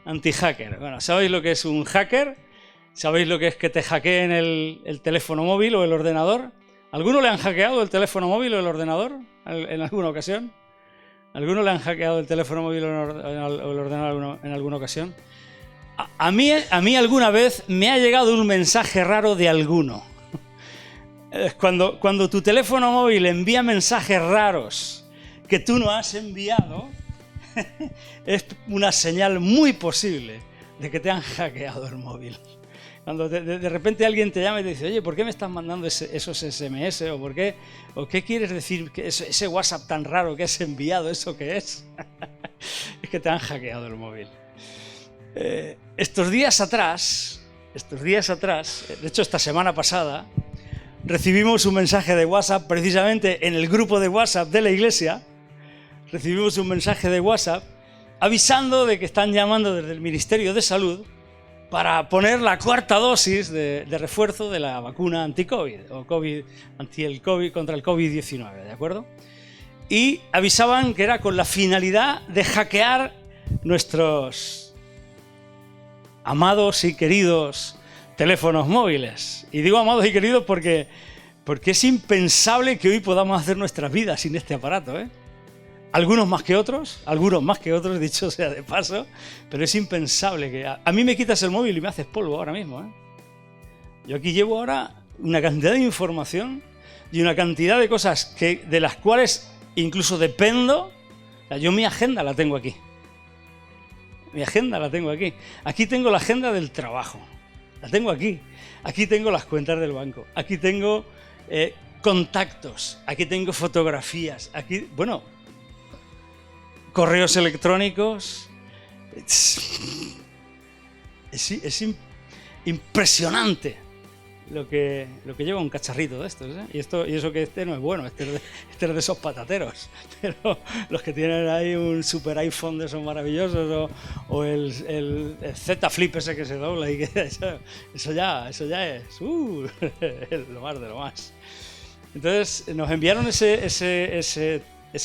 anti-hacker. Bueno, ¿sabéis lo que es un hacker? ¿Sabéis lo que es que te hackeen el teléfono móvil o el ordenador? ¿Alguno le han hackeado el teléfono móvil o el ordenador en alguna ocasión? ¿Alguno le han hackeado el teléfono móvil o el ordenador en alguna ocasión? A mí alguna vez me ha llegado un mensaje raro de alguno. Cuando tu teléfono móvil envía mensajes raros que tú no has enviado, es una señal muy posible de que te han hackeado el móvil. Cuando de repente alguien te llama y te dice, oye, ¿por qué me estás mandando esos SMS? ¿O qué quieres decir? Que ese WhatsApp tan raro que has enviado, ¿eso qué es? Es que te han hackeado el móvil. Estos días atrás, de hecho esta semana pasada, recibimos un mensaje de WhatsApp, precisamente en el grupo de WhatsApp de la iglesia, recibimos un mensaje de WhatsApp avisando de que están llamando desde el Ministerio de Salud para poner la cuarta dosis de refuerzo de la vacuna anti-COVID o contra el COVID-19, ¿de acuerdo? Y avisaban que era con la finalidad de hackear nuestros amados y queridos teléfonos móviles. Y digo amados y queridos porque es impensable que hoy podamos hacer nuestras vidas sin este aparato, ¿eh? Algunos más que otros, dicho sea de paso, pero es impensable que... A mí me quitas el móvil y me haces polvo ahora mismo, ¿eh? Yo aquí llevo ahora una cantidad de información y una cantidad de cosas de las cuales incluso dependo. O sea, yo mi agenda la tengo aquí. Aquí tengo la agenda del trabajo. La tengo aquí. Aquí tengo las cuentas del banco. Aquí tengo contactos. Aquí tengo fotografías. Aquí, bueno, correos electrónicos. Es impresionante lo que lleva un cacharrito de estos, ¿eh? Y eso que este no es bueno, este es de esos patateros. Pero los que tienen ahí un super iPhone de esos maravillosos o el Z Flip ese que se dobla y que eso ya es lo más de lo más. Entonces nos enviaron ese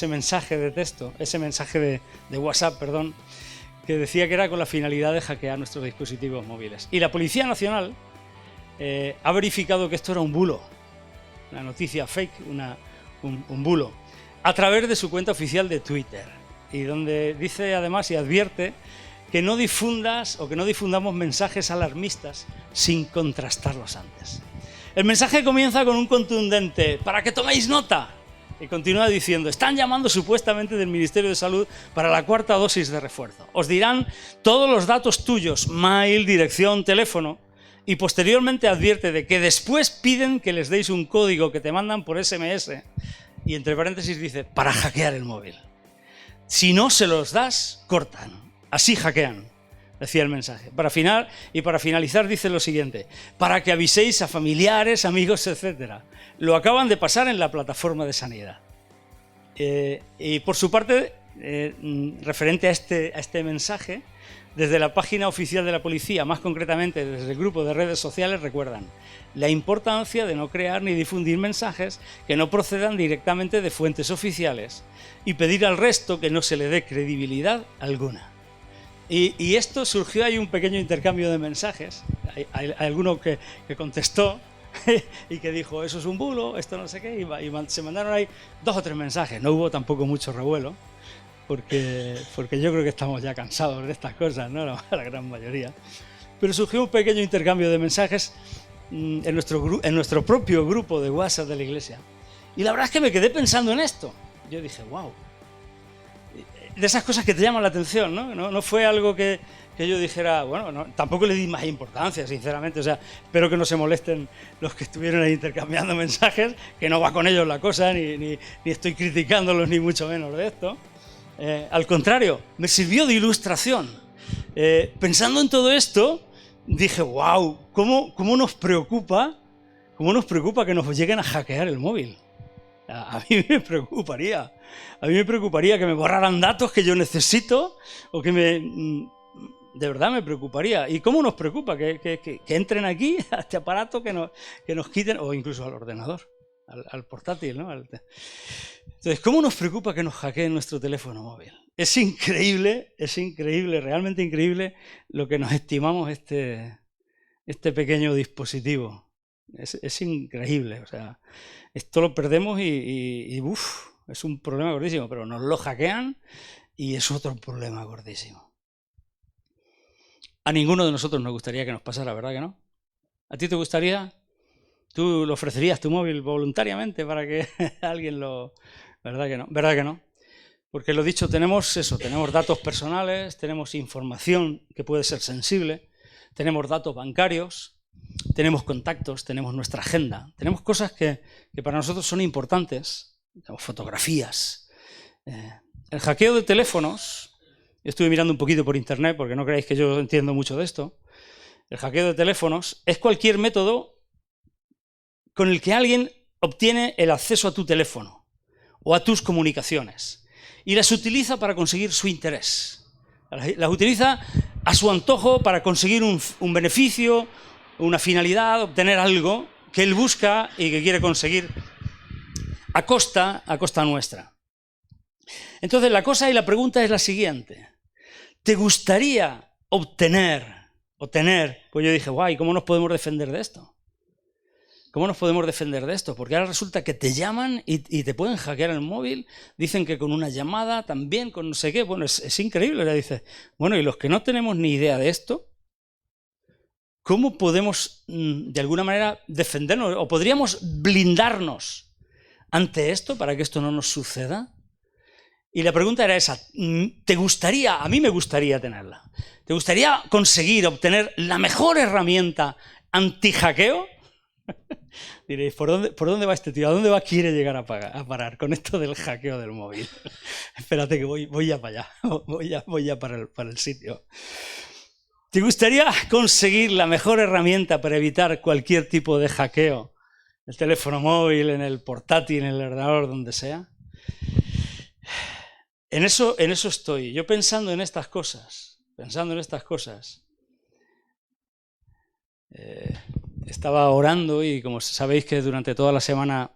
mensaje de texto, ese mensaje de WhatsApp, perdón, que decía que era con la finalidad de hackear nuestros dispositivos móviles. Y la Policía Nacional ha verificado que esto era un bulo, una noticia fake, un bulo, a través de su cuenta oficial de Twitter, y donde dice además y advierte que no difundamos mensajes alarmistas sin contrastarlos antes. El mensaje comienza con un contundente «para que toméis nota», y continúa diciendo, están llamando supuestamente del Ministerio de Salud para la cuarta dosis de refuerzo. Os dirán todos los datos tuyos, mail, dirección, teléfono, y posteriormente advierte de que después piden que les deis un código que te mandan por SMS, y entre paréntesis dice, para hackear el móvil. Si no se los das, cortan. Así hackean, decía el mensaje. Para finalizar dice lo siguiente, para que aviséis a familiares, amigos, etc. Lo acaban de pasar en la plataforma de sanidad. Y por su parte, referente a este mensaje, desde la página oficial de la policía, más concretamente desde el grupo de redes sociales, recuerdan la importancia de no crear ni difundir mensajes que no procedan directamente de fuentes oficiales y pedir al resto que no se le dé credibilidad alguna. Y esto surgió, hay un pequeño intercambio de mensajes, hay alguno que contestó y que dijo, eso es un bulo, esto no sé qué, y se mandaron ahí 2 o 3 mensajes, no hubo tampoco mucho revuelo, porque yo creo que estamos ya cansados de estas cosas, ¿no? La gran mayoría. Pero surgió un pequeño intercambio de mensajes en nuestro propio grupo de WhatsApp de la iglesia. Y la verdad es que me quedé pensando en esto. Yo dije, wow. De esas cosas que te llaman la atención, ¿no? No fue algo que yo dijera, bueno, no, tampoco le di más importancia, sinceramente. O sea, espero que no se molesten los que estuvieron ahí intercambiando mensajes, que no va con ellos la cosa, ni estoy criticándolos, ni mucho menos de esto. Al contrario, me sirvió de ilustración. Pensando en todo esto, dije, wow, ¿cómo nos preocupa que nos lleguen a hackear el móvil? A mí me preocuparía. A mí me preocuparía que me borraran datos que yo necesito o que de verdad me preocuparía. ¿Y cómo nos preocupa? Que entren aquí a este aparato, que nos quiten, o incluso al ordenador. al portátil, ¿no? Entonces, ¿cómo nos preocupa que nos hackeen nuestro teléfono móvil? Es increíble, realmente increíble lo que nos estimamos este pequeño dispositivo. Es increíble, o sea, esto lo perdemos y es un problema gordísimo, pero nos lo hackean y es otro problema gordísimo. A ninguno de nosotros nos gustaría que nos pasara, ¿verdad que no? ¿A ti te gustaría? ¿Tú lo ofrecerías tu móvil voluntariamente para que alguien lo...? ¿Verdad que no? ¿Verdad que no? Porque lo dicho, tenemos datos personales, tenemos información que puede ser sensible, tenemos datos bancarios, tenemos contactos, tenemos nuestra agenda, tenemos cosas que para nosotros son importantes, tenemos fotografías. El hackeo de teléfonos, estuve mirando un poquito por internet porque no creáis que yo entiendo mucho de esto, el hackeo de teléfonos es cualquier método con el que alguien obtiene el acceso a tu teléfono o a tus comunicaciones y las utiliza para conseguir su interés. Las utiliza a su antojo para conseguir un beneficio, una finalidad, obtener algo que él busca y que quiere conseguir a costa nuestra. Entonces la cosa y la pregunta es la siguiente. ¿Te gustaría obtener? Pues yo dije, guay, ¿cómo nos podemos defender de esto? ¿Cómo nos podemos defender de esto? Porque ahora resulta que te llaman y te pueden hackear el móvil, dicen que con una llamada también, con no sé qué, bueno, es increíble, le dices, bueno, y los que no tenemos ni idea de esto, ¿cómo podemos de alguna manera defendernos o podríamos blindarnos ante esto para que esto no nos suceda? Y la pregunta era esa, ¿te gustaría, a mí me gustaría tenerla, ¿te gustaría conseguir obtener la mejor herramienta anti-hackeo? Diréis, ¿por dónde va este tío? ¿A dónde quiere llegar a parar con esto del hackeo del móvil? Espérate que voy ya para allá, voy ya para el sitio. ¿Te gustaría conseguir la mejor herramienta para evitar cualquier tipo de hackeo? El teléfono móvil, en el portátil, en el ordenador, donde sea. En eso estoy, yo pensando en estas cosas. Estaba orando y como sabéis que durante toda la semana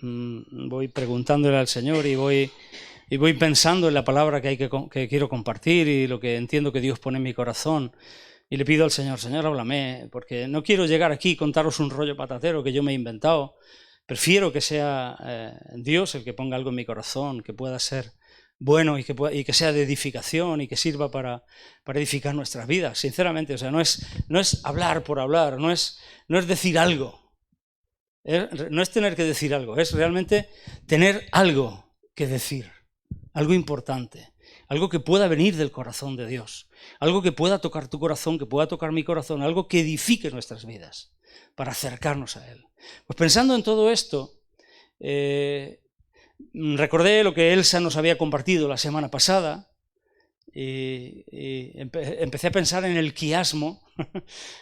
voy preguntándole al Señor y voy pensando en la palabra que quiero compartir y lo que entiendo que Dios pone en mi corazón. Y le pido al Señor, Señor, háblame, porque no quiero llegar aquí y contaros un rollo patatero que yo me he inventado. Prefiero que sea Dios el que ponga algo en mi corazón, que pueda ser bueno y que sea de edificación y que sirva para edificar nuestras vidas, sinceramente. O sea, no es hablar por hablar, no es decir algo, no es tener que decir algo, es realmente tener algo que decir, algo importante, algo que pueda venir del corazón de Dios, algo que pueda tocar tu corazón, que pueda tocar mi corazón, algo que edifique nuestras vidas para acercarnos a Él. Pues pensando en todo esto, recordé lo que Elsa nos había compartido la semana pasada y empecé a pensar en el quiasmo,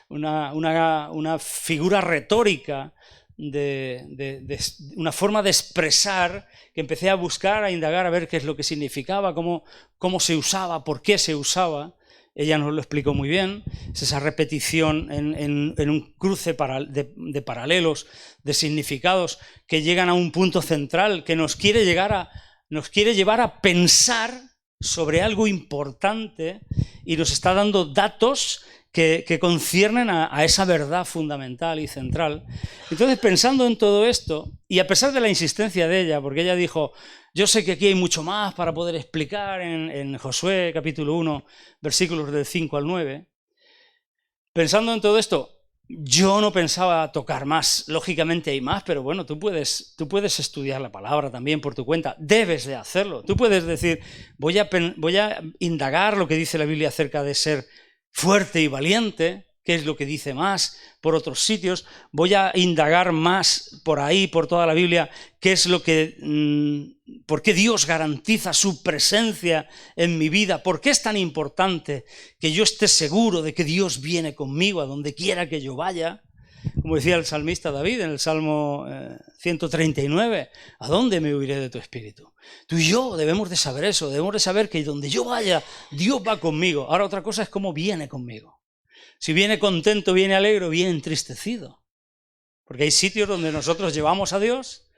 una figura retórica, una forma de expresar que empecé a buscar, a indagar, a ver qué es lo que significaba, cómo se usaba, por qué se usaba. Ella nos lo explicó muy bien, es esa repetición en un cruce de paralelos, de significados que llegan a un punto central, que nos quiere llevar a pensar sobre algo importante y nos está dando datos que conciernen a esa verdad fundamental y central. Entonces, pensando en todo esto, y a pesar de la insistencia de ella, porque ella dijo, yo sé que aquí hay mucho más para poder explicar en Josué capítulo 1, versículos del 5 al 9, pensando en todo esto, yo no pensaba tocar más, lógicamente hay más, pero bueno, tú puedes estudiar la palabra también por tu cuenta, debes de hacerlo. Tú puedes decir, voy a indagar lo que dice la Biblia acerca de ser fuerte y valiente, qué es lo que dice más por otros sitios, voy a indagar más por ahí, por toda la Biblia, qué es lo que, por qué Dios garantiza su presencia en mi vida, por qué es tan importante que yo esté seguro de que Dios viene conmigo a donde quiera que yo vaya. Como decía el salmista David en el Salmo 139, ¿a dónde me huiré de tu espíritu? Tú y yo debemos de saber eso, debemos de saber que donde yo vaya, Dios va conmigo. Ahora otra cosa es cómo viene conmigo. Si viene contento, viene alegre, viene entristecido. Porque hay sitios donde nosotros llevamos a Dios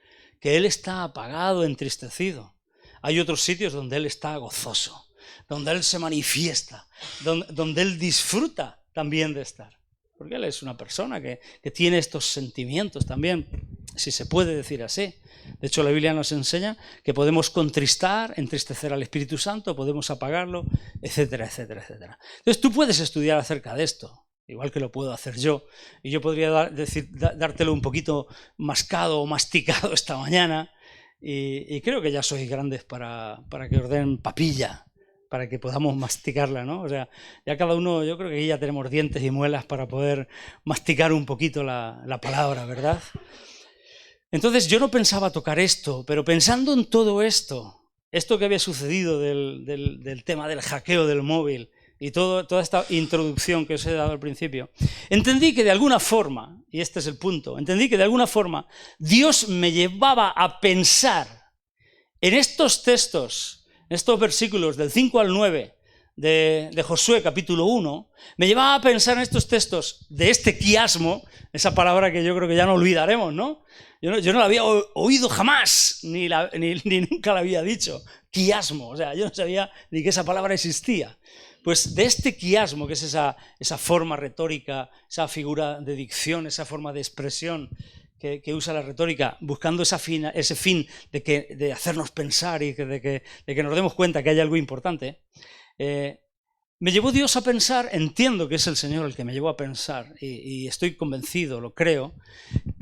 que Él está apagado, entristecido. Hay otros sitios donde Él está gozoso, donde Él se manifiesta, donde Él disfruta también de estar. Porque Él es una persona que tiene estos sentimientos también, si se puede decir así. De hecho, la Biblia nos enseña que podemos contristar, entristecer al Espíritu Santo, podemos apagarlo, etcétera, etcétera, etcétera. Entonces tú puedes estudiar acerca de esto, igual que lo puedo hacer yo, y yo podría dártelo un poquito mascado o masticado esta mañana, y creo que ya sois grandes para que os den papilla, para que podamos masticarla, ¿no? O sea, ya cada uno, yo creo que ya tenemos dientes y muelas para poder masticar un poquito la palabra, ¿verdad? Entonces yo no pensaba tocar esto, pero pensando en todo esto que había sucedido del tema del hackeo del móvil y toda esta introducción que os he dado al principio, entendí que de alguna forma, y este es el punto, entendí que de alguna forma Dios me llevaba a pensar en estos textos, estos versículos del 5 al 9 de Josué capítulo 1, me llevaba a pensar en estos textos de este quiasmo, esa palabra que yo creo que ya no olvidaremos, ¿no? Yo no la había oído jamás, ni nunca la había dicho, quiasmo, o sea, yo no sabía ni que esa palabra existía. Pues de este quiasmo, que es esa forma retórica, esa figura de dicción, esa forma de expresión que usa la retórica, buscando ese fin de hacernos pensar y de que nos demos cuenta que hay algo importante, me llevó Dios a pensar, entiendo que es el Señor el que me llevó a pensar, y estoy convencido, lo creo,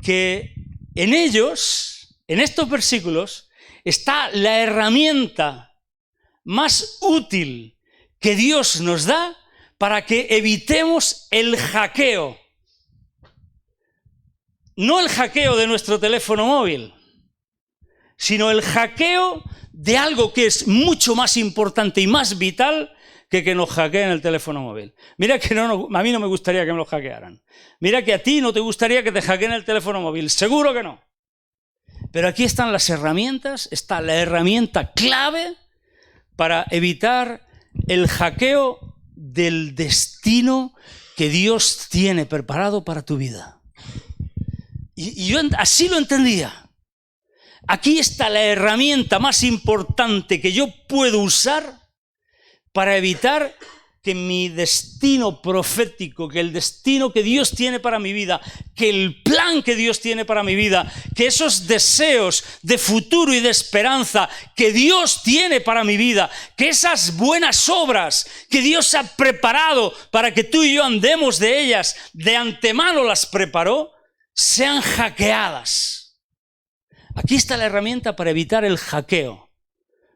que en ellos, en estos versículos, está la herramienta más útil que Dios nos da para que evitemos el hackeo. No el hackeo de nuestro teléfono móvil, sino el hackeo de algo que es mucho más importante y más vital que nos hackeen el teléfono móvil. Mira que a mí no me gustaría que me lo hackearan. Mira que a ti no te gustaría que te hackeen el teléfono móvil. Seguro que no. Pero aquí están las herramientas, está la herramienta clave para evitar el hackeo del destino que Dios tiene preparado para tu vida. Y yo así lo entendía. Aquí está la herramienta más importante que yo puedo usar para evitar que mi destino profético, que el destino que Dios tiene para mi vida, que el plan que Dios tiene para mi vida, que esos deseos de futuro y de esperanza que Dios tiene para mi vida, que esas buenas obras que Dios ha preparado para que tú y yo andemos de ellas, de antemano las preparó, sean hackeadas. Aquí está la herramienta para evitar el hackeo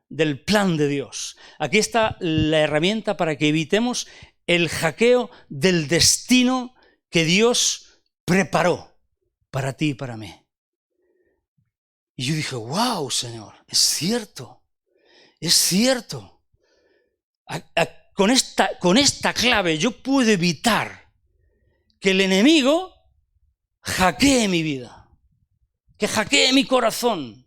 del plan de Dios. Aquí está la herramienta para que evitemos el hackeo del destino que Dios preparó para ti y para mí. Y yo dije, wow, Señor, es cierto, es cierto. Con esta clave yo puedo evitar que el enemigo hackee mi vida, que hackee mi corazón,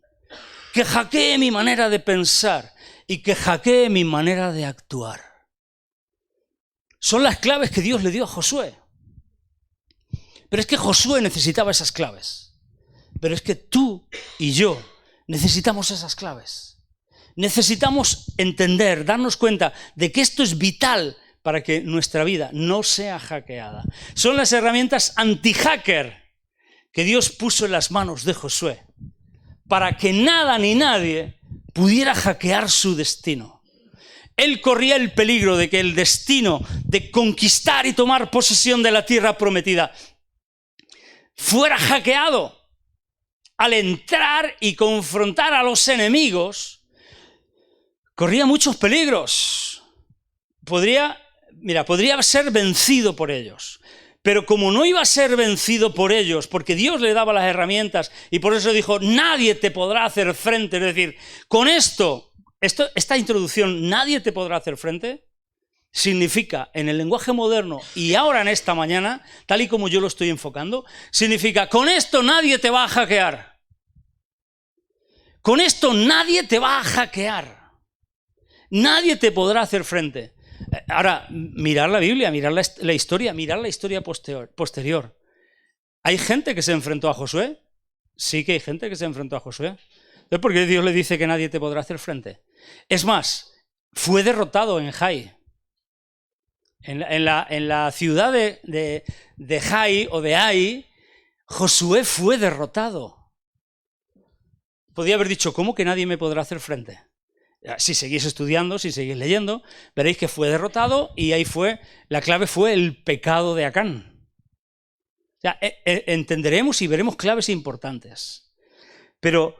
que hackee mi manera de pensar y que hackee mi manera de actuar. Son las claves que Dios le dio a Josué. Pero es que Josué necesitaba esas claves. Pero es que tú y yo necesitamos esas claves. Necesitamos entender, darnos cuenta de que esto es vital para que nuestra vida no sea hackeada. Son las herramientas anti-hacker que Dios puso en las manos de Josué, para que nada ni nadie pudiera hackear su destino. Él corría el peligro de que el destino de conquistar y tomar posesión de la tierra prometida fuera hackeado. Al entrar y confrontar a los enemigos, corría muchos peligros. Podría ser vencido por ellos. Pero como no iba a ser vencido por ellos, porque Dios le daba las herramientas y por eso dijo, nadie te podrá hacer frente. Es decir, con esta introducción, nadie te podrá hacer frente, significa en el lenguaje moderno y ahora en esta mañana, tal y como yo lo estoy enfocando, significa, con esto nadie te va a hackear. Con esto nadie te va a hackear. Nadie te podrá hacer frente. Ahora, mirar la Biblia, mirar la historia posterior. ¿Hay gente que se enfrentó a Josué? Sí que hay gente que se enfrentó a Josué. Entonces, ¿por qué Dios le dice que nadie te podrá hacer frente? Es más, fue derrotado en Jai. En la ciudad de Jai o de Ai, Josué fue derrotado. Podía haber dicho, ¿cómo que nadie me podrá hacer frente? Si seguís estudiando, si seguís leyendo, veréis que fue derrotado y ahí la clave fue el pecado de Acán. O sea, entenderemos y veremos claves importantes. Pero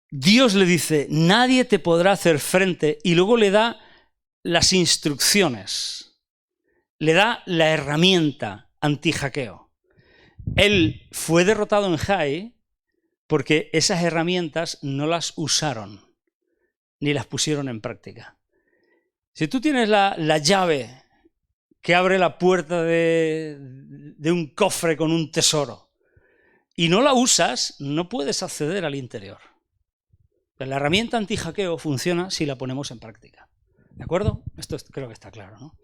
Dios le dice, nadie te podrá hacer frente, y luego le da las instrucciones, le da la herramienta anti-hackeo. Él fue derrotado en Jai porque esas herramientas no las usaron ni las pusieron en práctica. Si tú tienes la llave que abre la puerta de un cofre con un tesoro y no la usas, no puedes acceder al interior. La herramienta anti-hackeo funciona si la ponemos en práctica. ¿De acuerdo? Esto creo que está claro, ¿no?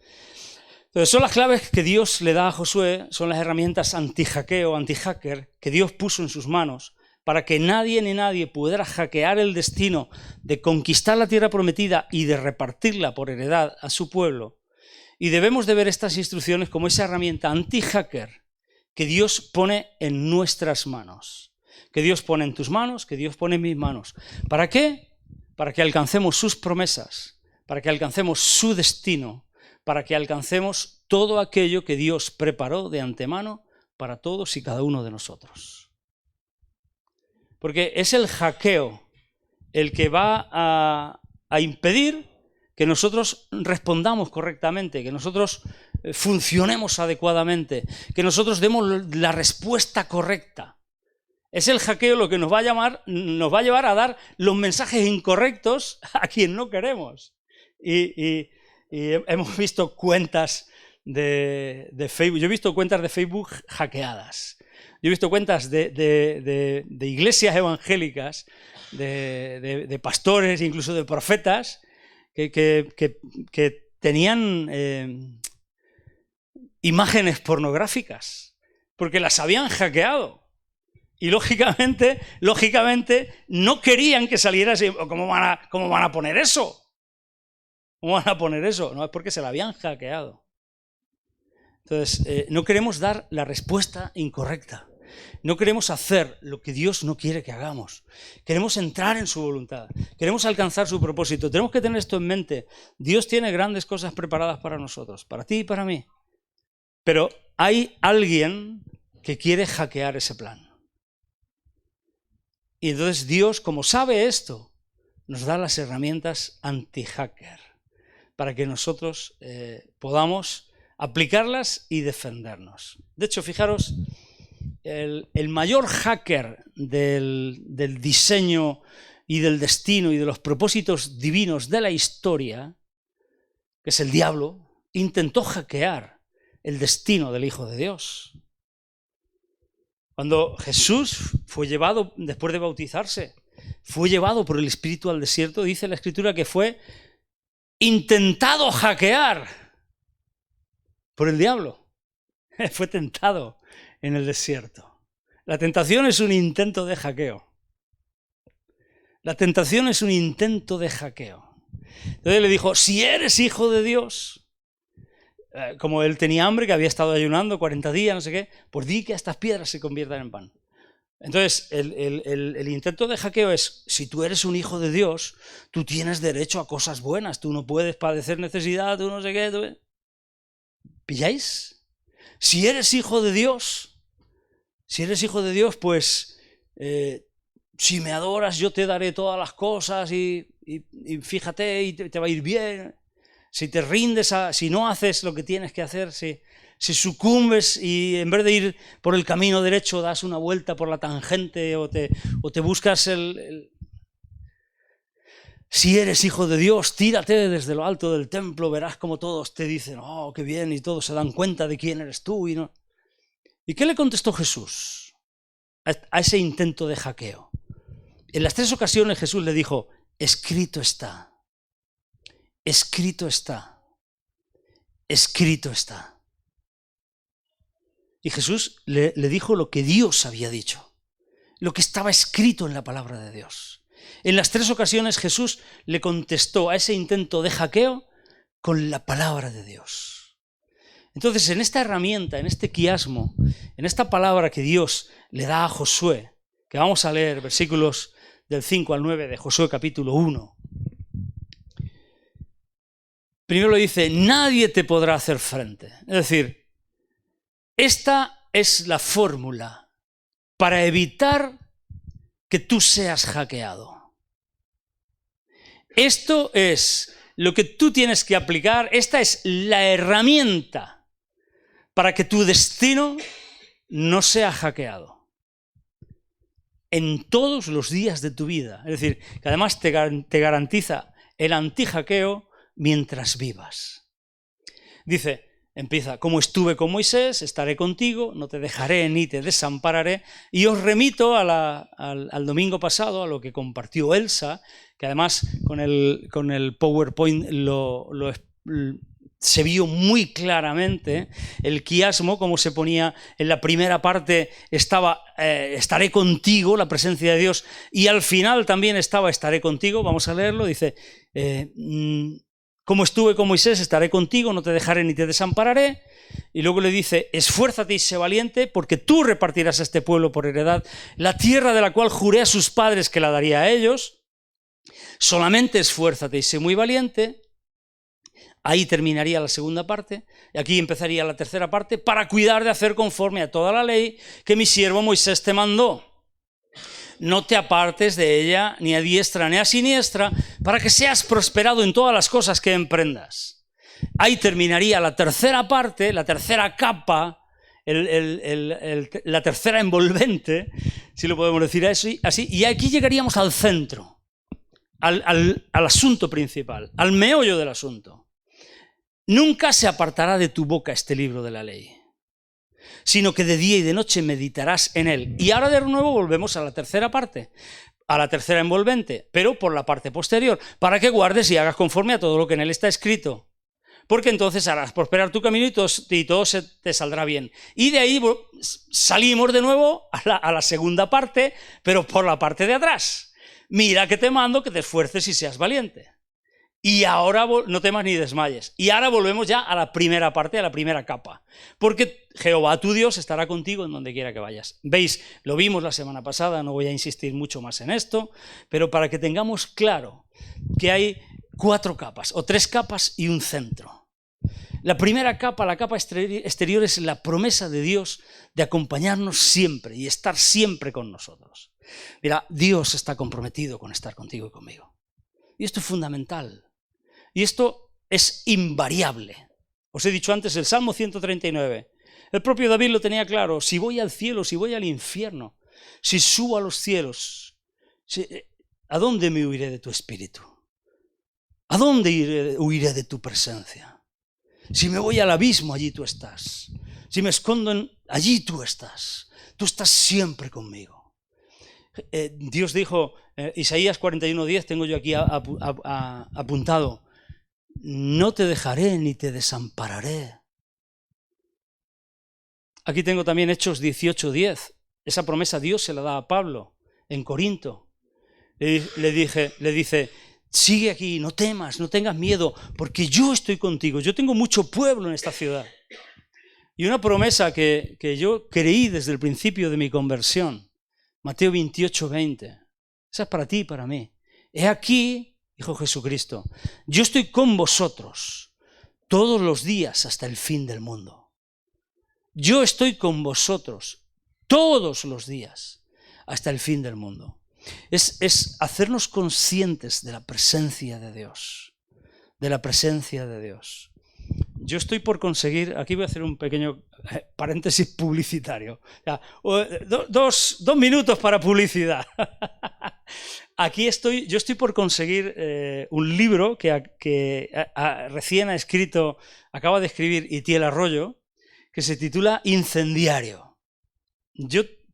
Entonces, son las claves que Dios le da a Josué, son las herramientas anti-hackeo, anti-hacker, que Dios puso en sus manos para que nadie ni nadie pudiera hackear el destino de conquistar la tierra prometida y de repartirla por heredad a su pueblo. Y debemos de ver estas instrucciones como esa herramienta anti-hacker que Dios pone en nuestras manos, que Dios pone en tus manos, que Dios pone en mis manos. ¿Para qué? Para que alcancemos sus promesas, para que alcancemos su destino, para que alcancemos todo aquello que Dios preparó de antemano para todos y cada uno de nosotros. Porque es el hackeo el que va a impedir que nosotros respondamos correctamente, que nosotros funcionemos adecuadamente, que nosotros demos la respuesta correcta. Es el hackeo lo que nos va a llevar a dar los mensajes incorrectos a quien no queremos. Y hemos visto cuentas de Facebook. Yo he visto cuentas de Facebook hackeadas. Yo he visto cuentas de iglesias evangélicas, de pastores, incluso de profetas, que tenían imágenes pornográficas, porque las habían hackeado. Y lógicamente no querían que saliera así. ¿Cómo van a poner eso? ¿Cómo van a poner eso? No, es porque se la habían hackeado. Entonces, no queremos dar la respuesta incorrecta. No queremos hacer lo que Dios no quiere que hagamos. Queremos entrar en su voluntad. Queremos alcanzar su propósito. Tenemos que tener esto en mente. Dios tiene grandes cosas preparadas para nosotros, para ti y para mí. Pero hay alguien que quiere hackear ese plan. Y entonces Dios, como sabe esto, nos da las herramientas anti-hacker para que nosotros podamos aplicarlas y defendernos. De hecho, fijaros, el mayor hacker del diseño y del destino y de los propósitos divinos de la historia, que es el diablo, intentó hackear el destino del Hijo de Dios. Cuando Jesús fue llevado, después de bautizarse, fue llevado por el Espíritu al desierto, dice la Escritura que fue intentado hackear por el diablo. Fue tentado en el desierto. La tentación es un intento de hackeo. La tentación es un intento de hackeo. Entonces le dijo, si eres hijo de Dios, como él tenía hambre, que había estado ayunando 40 días, no sé qué, pues di que estas piedras se conviertan en pan. Entonces, el intento de hackeo es, si tú eres un hijo de Dios, tú tienes derecho a cosas buenas, tú no puedes padecer necesidad, tú no sé qué. ¿Pilláis? Si eres hijo de Dios, pues si me adoras yo te daré todas las cosas y fíjate y te va a ir bien. Si te rindes, si no haces lo que tienes que hacer, si sucumbes y en vez de ir por el camino derecho das una vuelta por la tangente o te buscas Si eres hijo de Dios, tírate desde lo alto del templo, verás como todos te dicen, oh, qué bien, y todos se dan cuenta de quién eres tú. ¿Y qué le contestó Jesús a ese intento de hackeo? En las 3 ocasiones Jesús le dijo, escrito está. Escrito está. Escrito está. Y Jesús le dijo lo que Dios había dicho, lo que estaba escrito en la palabra de Dios. En las 3 ocasiones Jesús le contestó a ese intento de hackeo con la palabra de Dios. Entonces, en esta herramienta, en este quiasmo, en esta palabra que Dios le da a Josué, que vamos a leer versículos del 5 al 9 de Josué capítulo 1, primero le dice, nadie te podrá hacer frente. Es decir, esta es la fórmula para evitar que tú seas hackeado. Esto es lo que tú tienes que aplicar, esta es la herramienta para que tu destino no sea hackeado en todos los días de tu vida. Es decir, que además te garantiza el anti-hackeo mientras vivas. Dice, empieza, como estuve con Moisés, estaré contigo, no te dejaré ni te desampararé. Y os remito al domingo pasado, a lo que compartió Elsa, que además con el PowerPoint se vio muy claramente el quiasmo, como se ponía en la primera parte, estaba estaré contigo, la presencia de Dios, y al final también estaba estaré contigo. Vamos a leerlo, dice, como estuve con Moisés, estaré contigo, no te dejaré ni te desampararé. Y luego le dice, esfuérzate y sé valiente, porque tú repartirás a este pueblo por heredad la tierra de la cual juré a sus padres que la daría a ellos. Solamente esfuérzate y sé muy valiente. Ahí terminaría la segunda parte, y aquí empezaría la tercera parte, para cuidar de hacer conforme a toda la ley que mi siervo Moisés te mandó. No te apartes de ella, ni a diestra ni a siniestra, para que seas prosperado en todas las cosas que emprendas. Ahí terminaría la tercera parte, la tercera capa, la tercera envolvente, si lo podemos decir así, y aquí llegaríamos al centro, al asunto principal, al meollo del asunto. Nunca se apartará de tu boca este libro de la ley, sino que de día y de noche meditarás en él. Y ahora de nuevo volvemos a la tercera parte, a la tercera envolvente, pero por la parte posterior, para que guardes y hagas conforme a todo lo que en él está escrito. Porque entonces harás prosperar tu camino y todo se te saldrá bien. Y de ahí salimos de nuevo a la segunda parte, pero por la parte de atrás. Mira que te mando que te esfuerces y seas valiente. Y ahora no temas ni desmayes. Y ahora volvemos ya a la primera parte, a la primera capa. Porque Jehová tu Dios estará contigo en donde quiera que vayas. Veis, lo vimos la semana pasada, no voy a insistir mucho más en esto, pero para que tengamos claro que hay 4 capas, o 3 capas y un centro. La primera capa, la capa exterior, es la promesa de Dios de acompañarnos siempre y estar siempre con nosotros. Mira, Dios está comprometido con estar contigo y conmigo. Y esto es fundamental. Y esto es invariable. Os he dicho antes el Salmo 139. El propio David lo tenía claro. Si voy al cielo, si voy al infierno, si subo a los cielos, ¿a dónde me huiré de tu espíritu? ¿A dónde huiré de tu presencia? Si me voy al abismo, allí tú estás. Si me escondo, allí tú estás. Tú estás siempre conmigo. Dios dijo, Isaías 41:10, tengo yo aquí apuntado, no te dejaré ni te desampararé. Aquí tengo también Hechos 18:10. Esa promesa Dios se la da a Pablo en Corinto. Le dice, sigue aquí, no temas, no tengas miedo, porque yo estoy contigo. Yo tengo mucho pueblo en esta ciudad. Y una promesa que yo creí desde el principio de mi conversión, Mateo 28:20. Esa es para ti y para mí. He aquí, dijo Jesucristo, yo estoy con vosotros todos los días hasta el fin del mundo. Yo estoy con vosotros todos los días hasta el fin del mundo. Es hacernos conscientes de la presencia de Dios. De la presencia de Dios. Yo estoy por conseguir, aquí voy a hacer un pequeño paréntesis publicitario. Dos minutos para publicidad. Yo estoy por conseguir un libro que recién acaba de escribir Itiel Arroyo, que se titula Incendiario.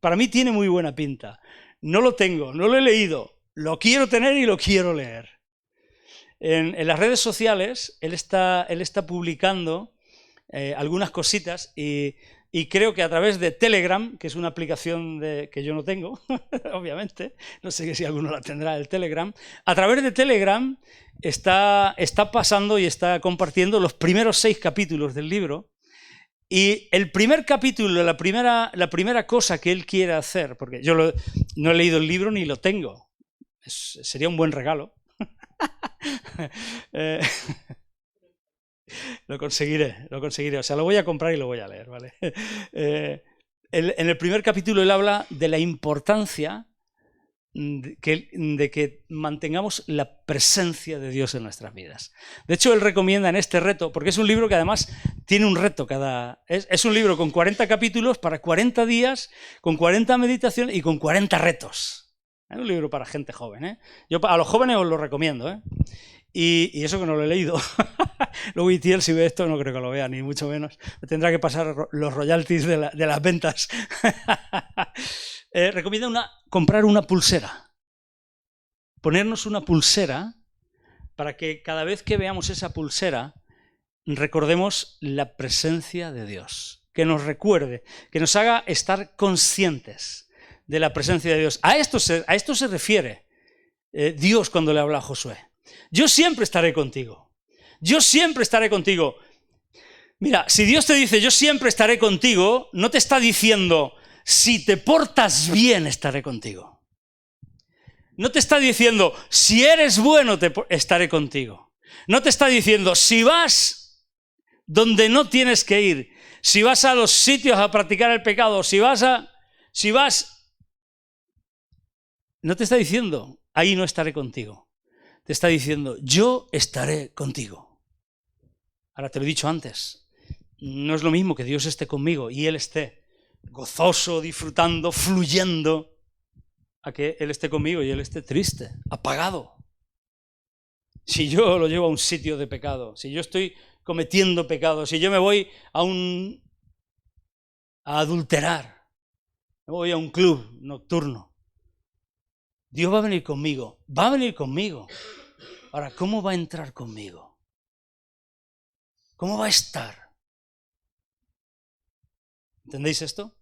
Para mí tiene muy buena pinta. No lo tengo, no lo he leído, lo quiero tener y lo quiero leer. En las redes sociales él está publicando algunas cositas y creo que a través de Telegram, que es una aplicación que yo no tengo, obviamente, no sé si alguno la tendrá, el Telegram, a través de Telegram está pasando y está compartiendo los primeros 6 capítulos del libro. Y el primer capítulo, la primera cosa que él quiere hacer, porque yo no he leído el libro ni lo tengo, sería un buen regalo. Lo conseguiré, o sea, lo voy a comprar y lo voy a leer, ¿vale? En el primer capítulo él habla de la importancia de que mantengamos la presencia de Dios en nuestras vidas. De hecho, él recomienda en este reto, porque es un libro que además tiene un reto es un libro con 40 capítulos para 40 días, con 40 meditaciones y con 40 retos. Es un libro para gente joven, ¿eh? Yo a los jóvenes os lo recomiendo, ¿eh? Y eso que no lo he leído. Luego Itiel, si ve esto, no creo que lo vea, ni mucho menos. Me tendrá que pasar los royalties de las ventas. Recomienda comprar una pulsera. Ponernos una pulsera para que cada vez que veamos esa pulsera recordemos la presencia de Dios. Que nos recuerde, que nos haga estar conscientes de la presencia de Dios. A esto se refiere Dios cuando le habla a Josué. Yo siempre estaré contigo. Yo siempre estaré contigo. Mira, si Dios te dice yo siempre estaré contigo, no te está diciendo si te portas bien estaré contigo. No te está diciendo si eres bueno estaré contigo. No te está diciendo si vas donde no tienes que ir, si vas a los sitios a practicar el pecado, no te está diciendo ahí no estaré contigo. Te está diciendo, yo estaré contigo. Ahora te lo he dicho antes, no es lo mismo que Dios esté conmigo y Él esté gozoso, disfrutando, fluyendo, a que Él esté conmigo y Él esté triste, apagado. Si yo lo llevo a un sitio de pecado, si yo estoy cometiendo pecado, si yo me voy a adulterar, me voy a un club nocturno, Dios va a venir conmigo, Ahora, ¿cómo va a entrar conmigo? ¿Cómo va a estar? ¿Entendéis esto?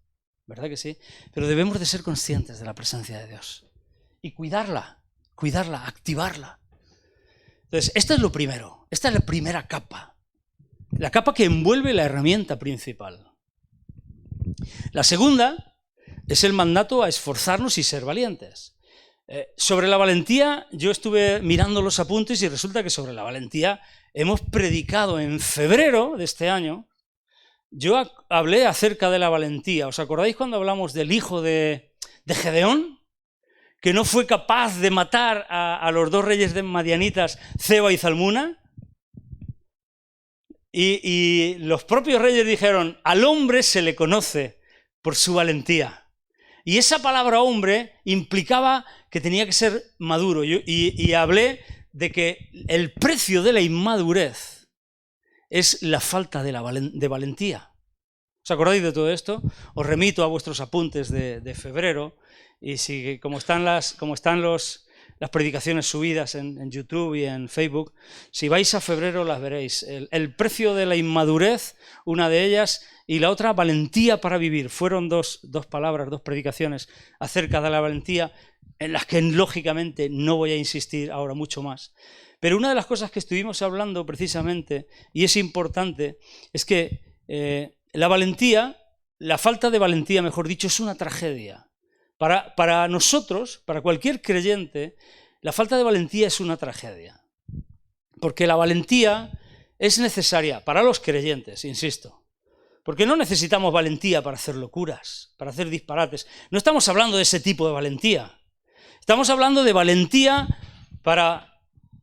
¿Verdad que sí? Pero debemos de ser conscientes de la presencia de Dios y cuidarla, activarla. Entonces, esto es lo primero, esta es la primera capa, la capa que envuelve la herramienta principal. La segunda es el mandato a esforzarnos y ser valientes. Sobre la valentía, yo estuve mirando los apuntes y resulta que sobre la valentía hemos predicado en febrero de este año. Yo hablé acerca de la valentía. ¿Os acordáis cuando hablamos del hijo de Gedeón? Que no fue capaz de matar a los 2 reyes de madianitas, Zeba y Zalmuna. Y los propios reyes dijeron, al hombre se le conoce por su valentía. Y esa palabra hombre implicaba que tenía que ser maduro. Y hablé de que el precio de la inmadurez es la falta de valentía. ¿Os acordáis de todo esto? Os remito a vuestros apuntes de febrero. Y si, como están las predicaciones subidas en YouTube y en Facebook, si vais a febrero las veréis. El precio de la inmadurez, una de ellas, y la otra, valentía para vivir. Fueron dos palabras, 2 predicaciones acerca de la valentía, en las que lógicamente no voy a insistir ahora mucho más. Pero una de las cosas que estuvimos hablando precisamente, y es importante, es que la valentía, la falta de valentía, mejor dicho, es una tragedia. Para nosotros, para cualquier creyente, la falta de valentía es una tragedia. Porque la valentía es necesaria para los creyentes, insisto. Porque no necesitamos valentía para hacer locuras, para hacer disparates. No estamos hablando de ese tipo de valentía. Estamos hablando de valentía para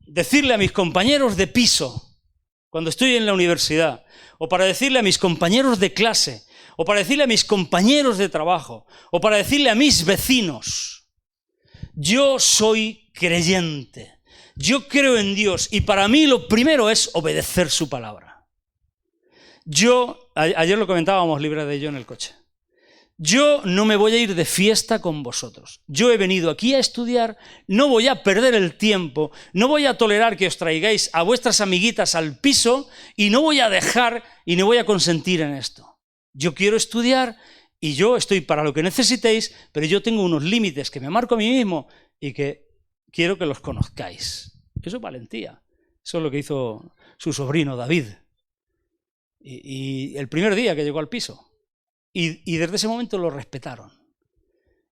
decirle a mis compañeros de piso, cuando estoy en la universidad, o para decirle a mis compañeros de clase, o para decirle a mis compañeros de trabajo, o para decirle a mis vecinos, yo soy creyente, yo creo en Dios, y para mí lo primero es obedecer su palabra. Ayer lo comentábamos Libra de yo en el coche. yo no me voy a ir de fiesta con vosotros. Yo he venido aquí a estudiar, no voy a perder el tiempo, no voy a tolerar que os traigáis a vuestras amiguitas al piso y no voy a dejar y no voy a consentir en esto. Yo quiero estudiar y yo estoy para lo que necesitéis, pero yo tengo unos límites que me marco a mí mismo y que quiero que los conozcáis. Eso es valentía. Eso es lo que hizo su sobrino David. Y el primer día que llegó al piso. Y desde ese momento lo respetaron.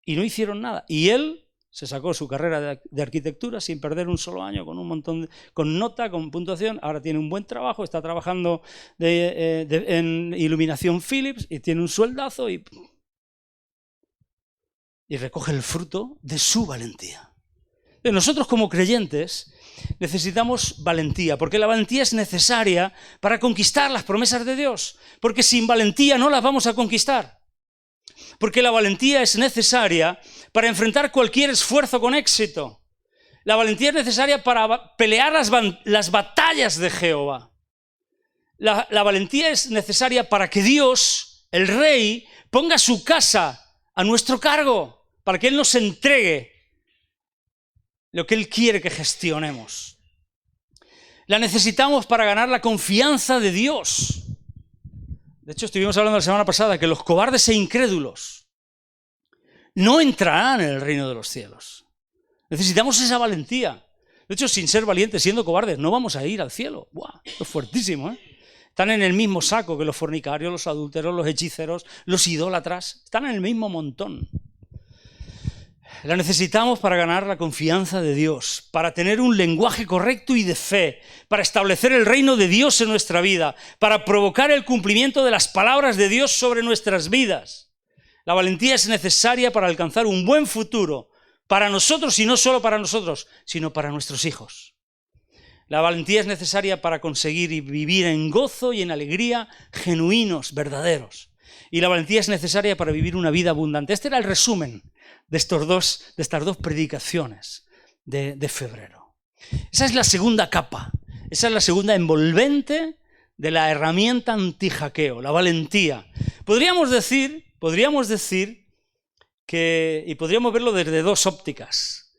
Y no hicieron nada. Y él se sacó su carrera de arquitectura sin perder un solo año, con un montón con nota, con puntuación. Ahora tiene un buen trabajo, está trabajando en iluminación Philips y tiene un sueldazo y recoge el fruto de su valentía. Nosotros como creyentes necesitamos valentía, porque la valentía es necesaria para conquistar las promesas de Dios, porque sin valentía no las vamos a conquistar. Porque la valentía es necesaria para enfrentar cualquier esfuerzo con éxito. La valentía es necesaria para pelear las batallas de Jehová. La valentía es necesaria para que Dios, el Rey, ponga su casa a nuestro cargo, para que Él nos entregue lo que Él quiere que gestionemos. La necesitamos para ganar la confianza de Dios. De hecho, estuvimos hablando la semana pasada que los cobardes e incrédulos no entrarán en el reino de los cielos. Necesitamos esa valentía. De hecho, sin ser valientes, siendo cobardes, no vamos a ir al cielo. ¡Buah! Es fuertísimo, ¿eh? Están en el mismo saco que los fornicarios, los adúlteros, los hechiceros, los idólatras. Están en el mismo montón. La necesitamos para ganar la confianza de Dios, para tener un lenguaje correcto y de fe, para establecer el reino de Dios en nuestra vida, para provocar el cumplimiento de las palabras de Dios sobre nuestras vidas. La valentía es necesaria para alcanzar un buen futuro, para nosotros y no solo para nosotros, sino para nuestros hijos. La valentía es necesaria para conseguir y vivir en gozo y en alegría genuinos, verdaderos. Y la valentía es necesaria para vivir una vida abundante. Este era el resumen de estas dos predicaciones de febrero. Esa es la segunda capa, esa es la segunda envolvente de la herramienta antihackeo, la valentía. Podríamos decir que, y podríamos verlo desde dos ópticas.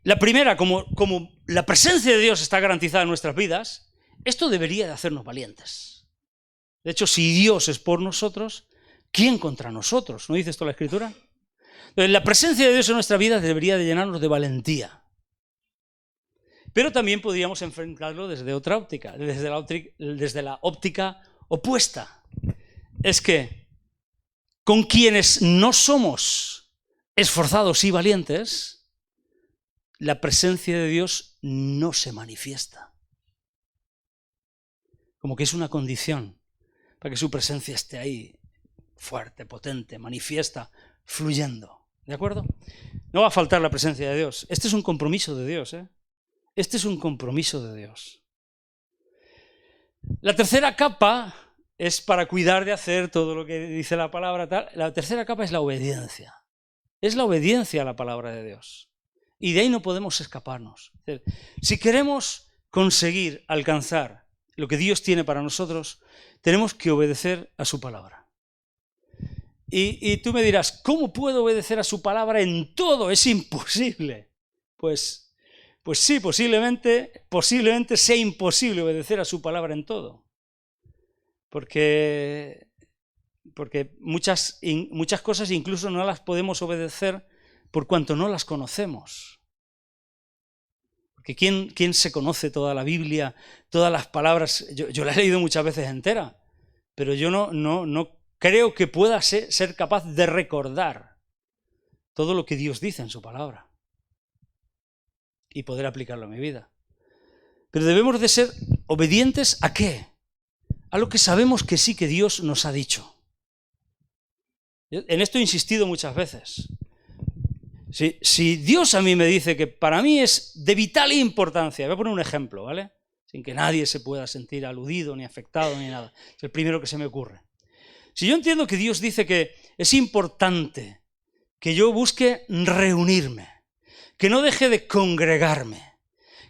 La primera, como la presencia de Dios está garantizada en nuestras vidas, esto debería de hacernos valientes. De hecho, si Dios es por nosotros, ¿quién contra nosotros? ¿No dice esto la Escritura? Entonces, la presencia de Dios en nuestra vida debería de llenarnos de valentía. Pero también podríamos enfrentarlo desde otra óptica, desde la óptica opuesta. Es que con quienes no somos esforzados y valientes, la presencia de Dios no se manifiesta. Como que es una condición para que su presencia esté ahí, fuerte, potente, manifiesta, fluyendo. ¿De acuerdo? No va a faltar la presencia de Dios. Este es un compromiso de Dios, ¿eh? Este es un compromiso de Dios. La tercera capa es para cuidar de hacer todo lo que dice la palabra. Tal. La tercera capa es la obediencia. Es la obediencia a la palabra de Dios. Y de ahí no podemos escaparnos. Si queremos conseguir alcanzar lo que Dios tiene para nosotros, tenemos que obedecer a su palabra. Y tú me dirás, ¿cómo puedo obedecer a su palabra en todo? Es imposible. Pues sí, posiblemente sea imposible obedecer a su palabra en todo. Porque muchas cosas incluso no las podemos obedecer por cuanto no las conocemos. Porque ¿quién se conoce toda la Biblia, todas las palabras? Yo la he leído muchas veces entera, pero yo no creo que pueda ser capaz de recordar todo lo que Dios dice en su palabra y poder aplicarlo a mi vida. Pero debemos de ser obedientes ¿a qué? A lo que sabemos que sí que Dios nos ha dicho. En esto he insistido muchas veces. Si Dios a mí me dice que para mí es de vital importancia, voy a poner un ejemplo, ¿vale? Sin que nadie se pueda sentir aludido, ni afectado, ni nada. Es el primero que se me ocurre. Si yo entiendo que Dios dice que es importante que yo busque reunirme, que no deje de congregarme,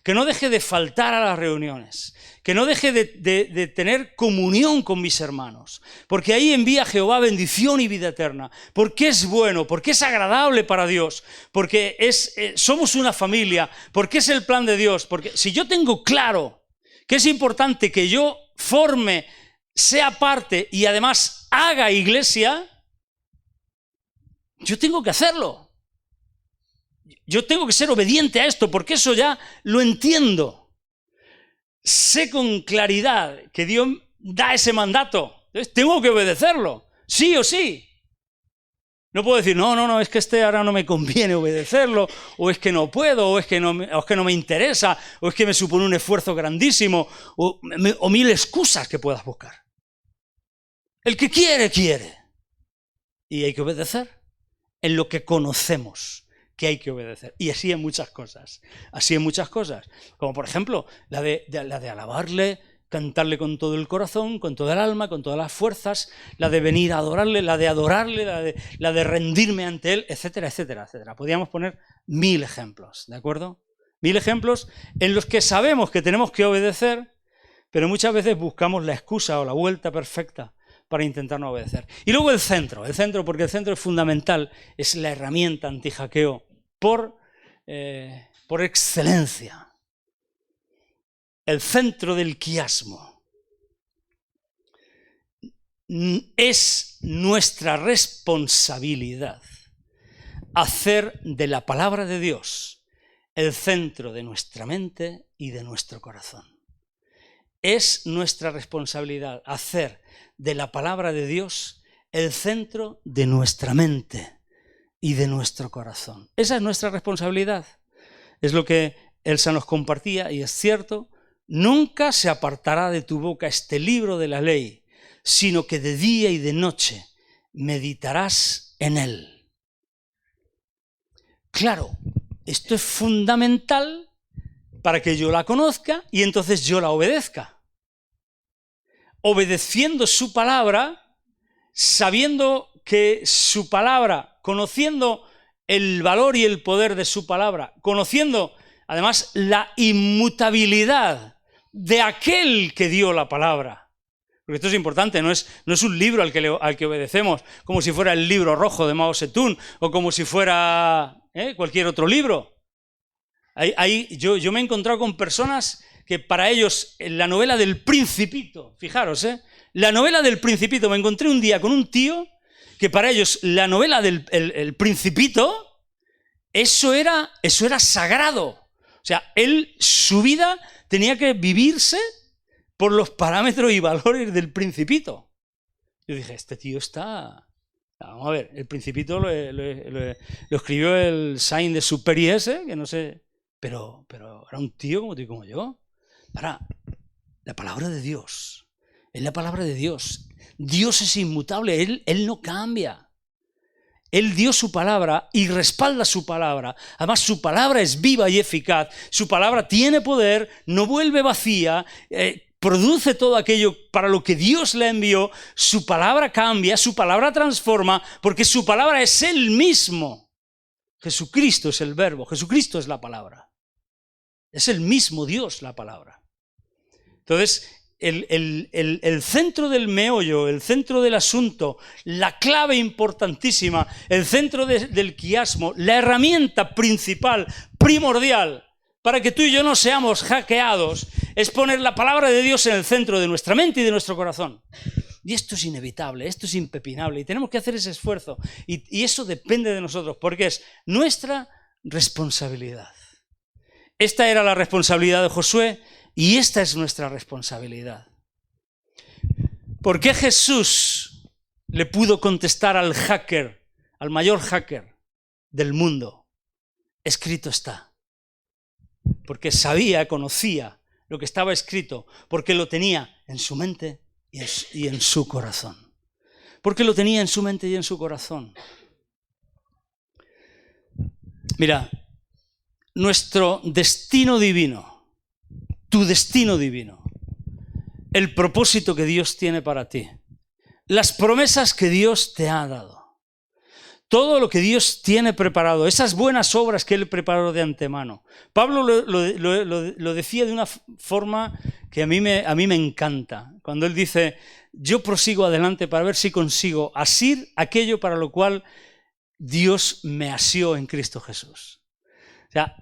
que no deje de faltar a las reuniones, que no deje de tener comunión con mis hermanos, porque ahí envía Jehová bendición y vida eterna, porque es bueno, porque es agradable para Dios, porque somos una familia, porque es el plan de Dios, porque si yo tengo claro que es importante que yo forme, sea parte y además haga iglesia, yo tengo que hacerlo. Yo tengo que ser obediente a esto, porque eso ya lo entiendo. Sé con claridad que Dios da ese mandato. Entonces tengo que obedecerlo, sí o sí. No puedo decir, no, es que ahora no me conviene obedecerlo, o es que no puedo, o es que no me interesa, o es que me supone un esfuerzo grandísimo, o mil excusas que puedas buscar. El que quiere, quiere. Y hay que obedecer en lo que conocemos que hay que obedecer. Y así en muchas cosas. Así en muchas cosas. Como por ejemplo, la de alabarle, cantarle con todo el corazón, con toda el alma, con todas las fuerzas, la de venir a adorarle, la de rendirme ante él, etcétera, etcétera, etcétera. Podríamos poner 1000 ejemplos, ¿de acuerdo? 1000 ejemplos en los que sabemos que tenemos que obedecer, pero muchas veces buscamos la excusa o la vuelta perfecta para intentar no obedecer. Y luego el centro, porque el centro es fundamental, es la herramienta anti-hackeo por excelencia. El centro del quiasmo. Es nuestra responsabilidad hacer de la palabra de Dios el centro de nuestra mente y de nuestro corazón. Es nuestra responsabilidad hacer de la palabra de Dios el centro de nuestra mente y de nuestro corazón. Esa es nuestra responsabilidad. Es lo que Elsa nos compartía y es cierto. Nunca se apartará de tu boca este libro de la ley, sino que de día y de noche meditarás en él. Claro, esto es fundamental para que yo la conozca y entonces yo la obedezca. Obedeciendo su palabra, sabiendo que su palabra, conociendo el valor y el poder de su palabra, conociendo además la inmutabilidad de aquel que dio la palabra. Porque esto es importante, no es un libro al que obedecemos como si fuera el libro rojo de Mao Zedong o como si fuera cualquier otro libro. Yo me he encontrado con personas que para ellos la novela del Principito, fijaros, la novela del Principito, me encontré un día con un tío que para ellos la novela del el Principito, eso era sagrado. O sea, su vida tenía que vivirse por los parámetros y valores del Principito. Yo dije, este tío está... Vamos a ver, el Principito lo escribió el Saint-Exupéry ese, que no sé... Pero era un tío como tú y como yo. Ahora, la palabra de Dios, es la palabra de Dios. Dios es inmutable, Él no cambia. Él dio su palabra y respalda su palabra. Además, su palabra es viva y eficaz. Su palabra tiene poder, no vuelve vacía, produce todo aquello para lo que Dios le envió. Su palabra cambia, su palabra transforma, porque su palabra es Él mismo. Jesucristo es el verbo, Jesucristo es la palabra. Es el mismo Dios la palabra. Entonces, el centro del meollo, el centro del asunto, la clave importantísima, el centro del quiasmo, la herramienta principal, primordial, para que tú y yo no seamos hackeados, es poner la palabra de Dios en el centro de nuestra mente y de nuestro corazón. Y esto es inevitable, esto es impepinable, y tenemos que hacer ese esfuerzo. Y eso depende de nosotros, porque es nuestra responsabilidad. Esta era la responsabilidad de Josué, y esta es nuestra responsabilidad. ¿Por qué Jesús le pudo contestar al hacker, al mayor hacker del mundo? Escrito está. Porque sabía, conocía lo que estaba escrito, porque lo tenía en su mente y en su corazón. Porque lo tenía en su mente y en su corazón. Mira, nuestro destino divino, tu destino divino, el propósito que Dios tiene para ti, las promesas que Dios te ha dado, todo lo que Dios tiene preparado, esas buenas obras que Él preparó de antemano. Pablo lo decía de una forma que a mí me encanta, cuando él dice: yo prosigo adelante para ver si consigo asir aquello para lo cual Dios me asió en Cristo Jesús. O sea,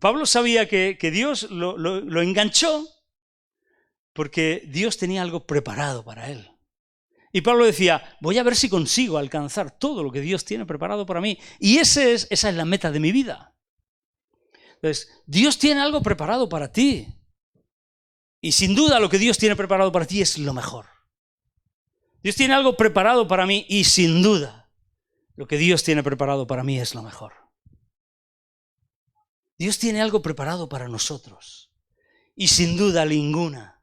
Pablo sabía que Dios lo enganchó porque Dios tenía algo preparado para él. Y Pablo decía: voy a ver si consigo alcanzar todo lo que Dios tiene preparado para mí. Y esa es la meta de mi vida. Entonces, Dios tiene algo preparado para ti. Y sin duda lo que Dios tiene preparado para ti es lo mejor. Dios tiene algo preparado para mí y sin duda lo que Dios tiene preparado para mí es lo mejor. Dios tiene algo preparado para nosotros. Y sin duda ninguna,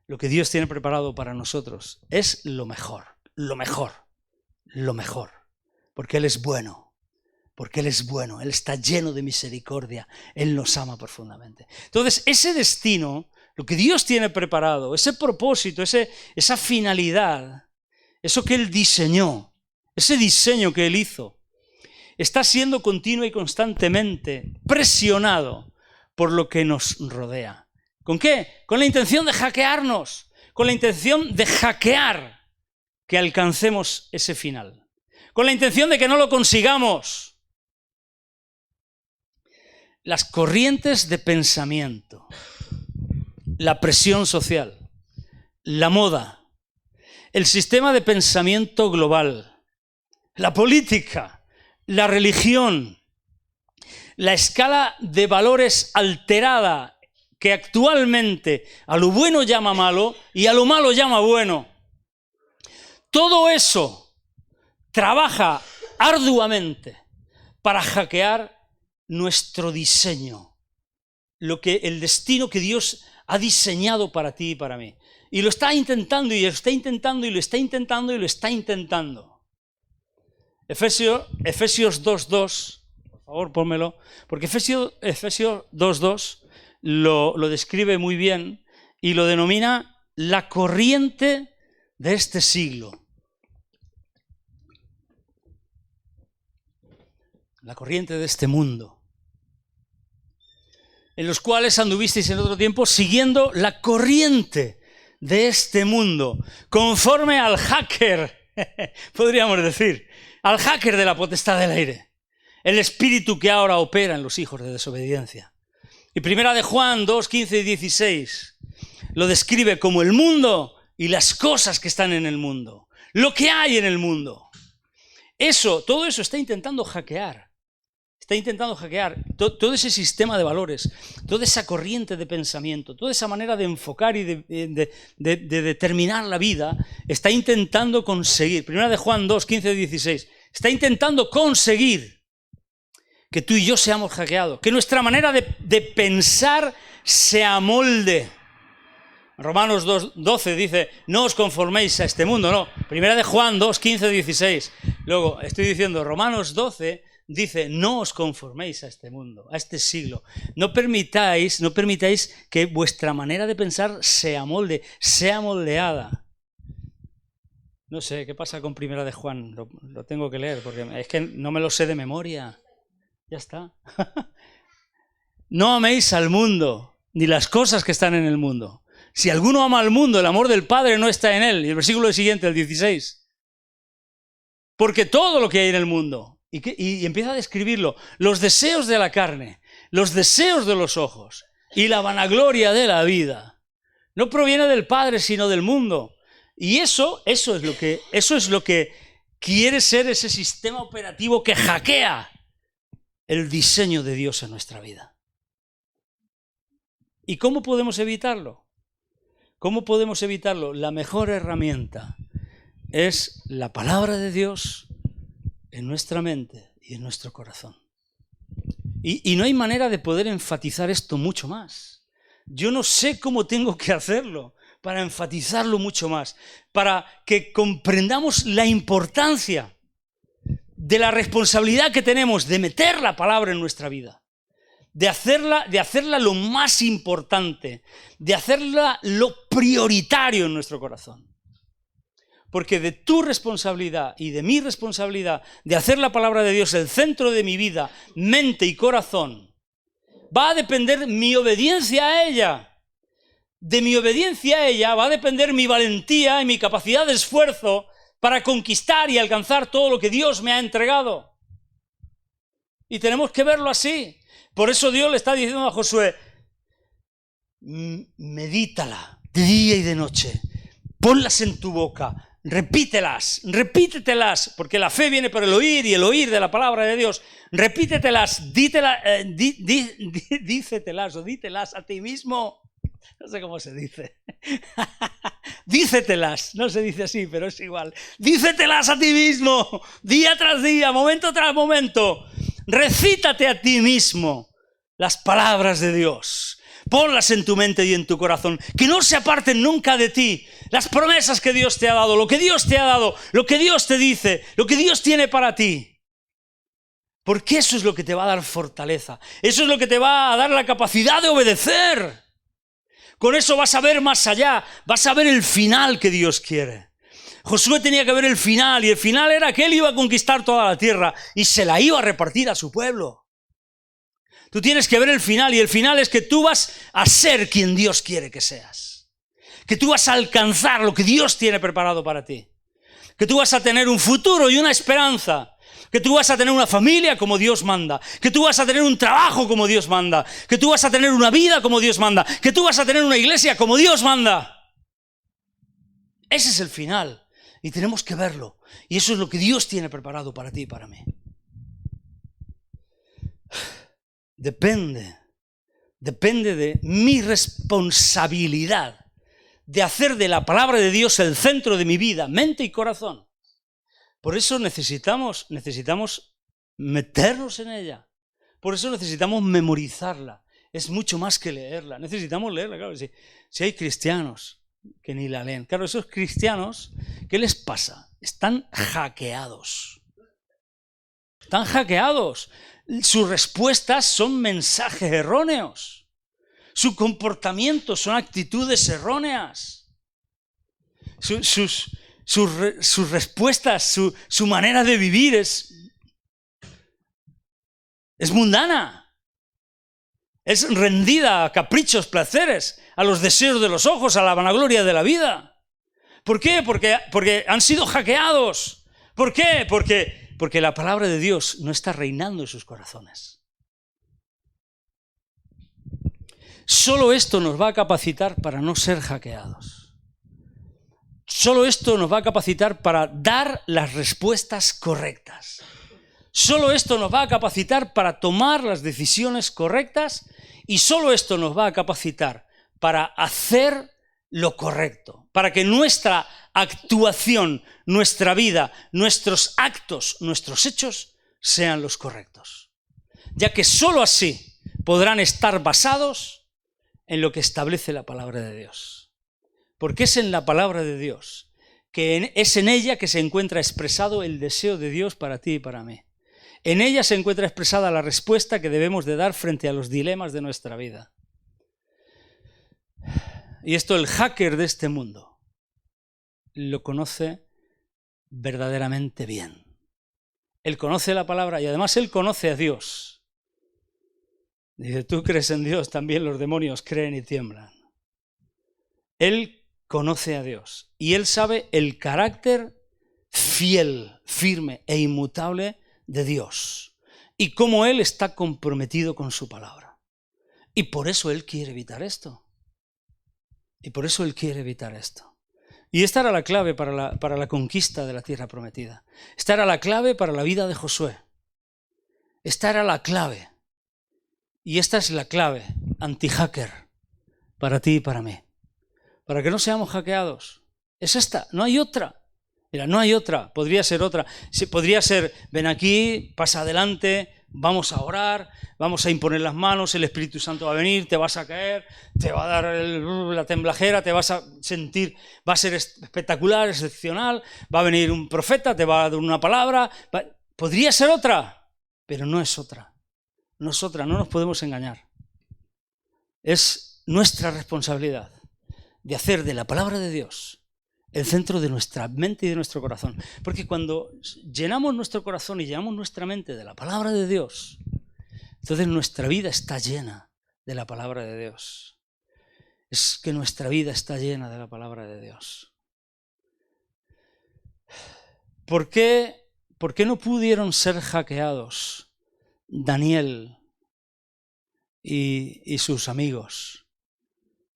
lo que Dios tiene preparado para nosotros es lo mejor, lo mejor, lo mejor. Porque Él es bueno, porque Él es bueno, Él está lleno de misericordia, Él nos ama profundamente. Entonces, ese destino, lo que Dios tiene preparado, ese propósito, esa finalidad, eso que Él diseñó, ese diseño que Él hizo, está siendo continua y constantemente presionado por lo que nos rodea. ¿Con qué? Con la intención de hackearnos, con la intención de hackear que alcancemos ese final, con la intención de que no lo consigamos. Las corrientes de pensamiento, la presión social, la moda, el sistema de pensamiento global, la política, la religión, la escala de valores alterada que actualmente a lo bueno llama malo y a lo malo llama bueno. Todo eso trabaja arduamente para hackear nuestro diseño, el destino que Dios ha diseñado para ti y para mí. Y lo está intentando, y lo está intentando, y lo está intentando, y lo está intentando. Efesios 2.2, por favor, pónmelo, porque Efesios 2.2 lo describe muy bien y lo denomina la corriente de este siglo. La corriente de este mundo, en los cuales anduvisteis en otro tiempo siguiendo la corriente de este mundo, conforme al hacker, podríamos decir, al hacker de la potestad del aire, el espíritu que ahora opera en los hijos de desobediencia. Y primera de Juan 2, 15 y 16 lo describe como el mundo y las cosas que están en el mundo, lo que hay en el mundo. Todo eso está intentando hackear. Está intentando hackear todo ese sistema de valores, toda esa corriente de pensamiento, toda esa manera de enfocar y de determinar la vida. Está intentando conseguir, primera de Juan 2, 15 y 16, está intentando conseguir que tú y yo seamos hackeados, que nuestra manera de pensar se amolde. Romanos 2:12 dice: no os conforméis a este mundo, no. Primera de Juan 2, 15, 16. Luego estoy diciendo, Romanos 12 dice: no os conforméis a este mundo, a este siglo. No permitáis que vuestra manera de pensar se amolde, sea moldeada. No sé, ¿qué pasa con Primera de Juan? Lo tengo que leer porque es que no me lo sé de memoria. Ya está. No améis al mundo, ni las cosas que están en el mundo. Si alguno ama al mundo, el amor del Padre no está en él. Y el versículo siguiente, el 16. Porque todo lo que hay en el mundo, y empieza a describirlo, los deseos de la carne, los deseos de los ojos y la vanagloria de la vida, no proviene del Padre, sino del mundo. Y eso es lo que quiere ser ese sistema operativo que hackea el diseño de Dios en nuestra vida. ¿Y cómo podemos evitarlo? ¿Cómo podemos evitarlo? La mejor herramienta es la palabra de Dios en nuestra mente y en nuestro corazón. Y no hay manera de poder enfatizar esto mucho más. Yo no sé cómo tengo que hacerlo para enfatizarlo mucho más, para que comprendamos la importancia de la responsabilidad que tenemos de meter la palabra en nuestra vida, de hacerla lo más importante, de hacerla lo prioritario en nuestro corazón. Porque de tu responsabilidad y de mi responsabilidad de hacer la palabra de Dios el centro de mi vida, mente y corazón, va a depender mi obediencia a ella. De mi obediencia a ella va a depender mi valentía y mi capacidad de esfuerzo para conquistar y alcanzar todo lo que Dios me ha entregado. Y tenemos que verlo así. Por eso Dios le está diciendo a Josué, medítala de día y de noche, ponlas en tu boca, repítetelas, porque la fe viene por el oír y el oír de la palabra de Dios. Repítetelas, dícetelas o dítelas a ti mismo. No sé cómo se dice. Dícetelas, no se dice así, pero es igual. Dícetelas a ti mismo, día tras día, momento tras momento. Recítate a ti mismo las palabras de Dios. Ponlas en tu mente y en tu corazón, que no se aparten nunca de ti. Las promesas que Dios te ha dado, lo que Dios te ha dado, lo que Dios te dice, lo que Dios tiene para ti. Porque eso es lo que te va a dar fortaleza. Eso es lo que te va a dar la capacidad de obedecer. Con eso vas a ver más allá, vas a ver el final que Dios quiere. Josué tenía que ver el final, y el final era que él iba a conquistar toda la tierra y se la iba a repartir a su pueblo. Tú tienes que ver el final, y el final es que tú vas a ser quien Dios quiere que seas. Que tú vas a alcanzar lo que Dios tiene preparado para ti. Que tú vas a tener un futuro y una esperanza. Que tú vas a tener una familia como Dios manda. Que tú vas a tener un trabajo como Dios manda. Que tú vas a tener una vida como Dios manda. Que tú vas a tener una iglesia como Dios manda. Ese es el final. Y tenemos que verlo. Y eso es lo que Dios tiene preparado para ti y para mí. Depende de mi responsabilidad de hacer de la palabra de Dios el centro de mi vida, mente y corazón. Por eso necesitamos meternos en ella. Por eso necesitamos memorizarla. Es mucho más que leerla. Necesitamos leerla, claro. Si hay cristianos que ni la leen. Claro, esos cristianos, ¿qué les pasa? Están hackeados. Están hackeados. Sus respuestas son mensajes erróneos. Su comportamiento son actitudes erróneas. Sus respuestas, su manera de vivir es mundana. Es rendida a caprichos, placeres, a los deseos de los ojos, a la vanagloria de la vida. ¿Por qué? Porque han sido hackeados. ¿Por qué? Porque la palabra de Dios no está reinando en sus corazones. Solo esto nos va a capacitar para no ser hackeados. Solo esto nos va a capacitar para dar las respuestas correctas. Solo esto nos va a capacitar para tomar las decisiones correctas, y solo esto nos va a capacitar para hacer lo correcto, para que nuestra actuación, nuestra vida, nuestros actos, nuestros hechos sean los correctos. Ya que solo así podrán estar basados en lo que establece la palabra de Dios. Porque es en la palabra de Dios, es en ella que se encuentra expresado el deseo de Dios para ti y para mí. En ella se encuentra expresada la respuesta que debemos de dar frente a los dilemas de nuestra vida. Y esto el hacker de este mundo lo conoce verdaderamente bien. Él conoce la palabra y además él conoce a Dios. Dice, tú crees en Dios, también los demonios creen y tiemblan. Él conoce a Dios y él sabe el carácter fiel, firme e inmutable de Dios y cómo él está comprometido con su palabra. Y por eso él quiere evitar esto. Y por eso él quiere evitar esto. Y esta era la clave para la conquista de la tierra prometida. Esta era la clave para la vida de Josué. Esta era la clave. Y esta es la clave anti-hacker para ti y para mí. Para que no seamos hackeados. Es esta, no hay otra. Mira, no hay otra, podría ser otra. Podría ser, ven aquí, pasa adelante, vamos a orar, vamos a imponer las manos, el Espíritu Santo va a venir, te vas a caer, te va a dar la temblajera, te vas a sentir, va a ser espectacular, excepcional, va a venir un profeta, te va a dar una palabra. Podría ser otra, pero no es otra. No es otra, no nos podemos engañar. Es nuestra responsabilidad de hacer de la palabra de Dios el centro de nuestra mente y de nuestro corazón. Porque cuando llenamos nuestro corazón y llenamos nuestra mente de la palabra de Dios, entonces nuestra vida está llena de la palabra de Dios. Es que nuestra vida está llena de la palabra de Dios. ¿Por qué no pudieron ser hackeados Daniel y sus amigos?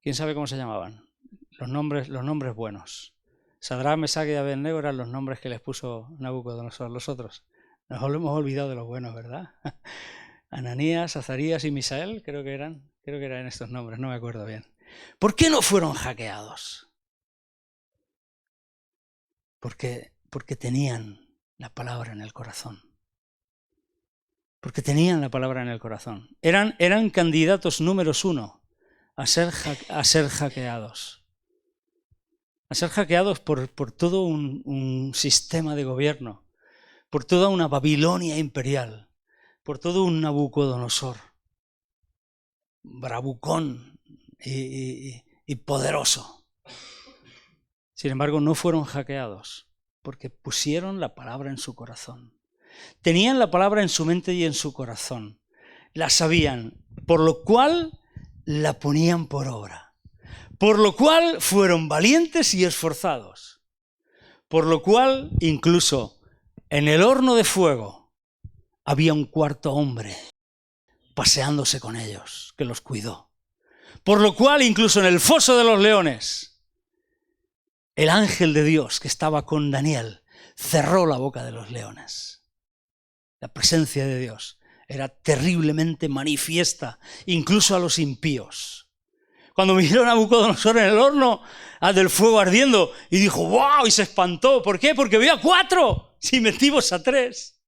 ¿Quién sabe cómo se llamaban? Los nombres buenos. Sadrach, Mesach y Abednego eran los nombres que les puso Nabucodonosor. Los otros nos hemos olvidado de los buenos, ¿verdad? Ananías, Azarías y Misael, creo que eran estos nombres, no me acuerdo bien. ¿Por qué no fueron hackeados? Porque tenían la palabra en el corazón. Porque tenían la palabra en el corazón. Eran candidatos números 1 a ser hackeados. A ser hackeados por todo un sistema de gobierno, por toda una Babilonia imperial, por todo un Nabucodonosor, bravucón y poderoso. Sin embargo, no fueron hackeados porque pusieron la palabra en su corazón. Tenían la palabra en su mente y en su corazón. La sabían, por lo cual la ponían por obra. Por lo cual fueron valientes y esforzados. Por lo cual, incluso en el horno de fuego, había un cuarto hombre paseándose con ellos, que los cuidó. Por lo cual, incluso en el foso de los leones, el ángel de Dios que estaba con Daniel cerró la boca de los leones. La presencia de Dios era terriblemente manifiesta, incluso a los impíos. Cuando vieron a Nabucodonosor en el horno del fuego ardiendo y dijo ¡wow! Y se espantó. ¿Por qué? Porque había 4 si metimos a 3.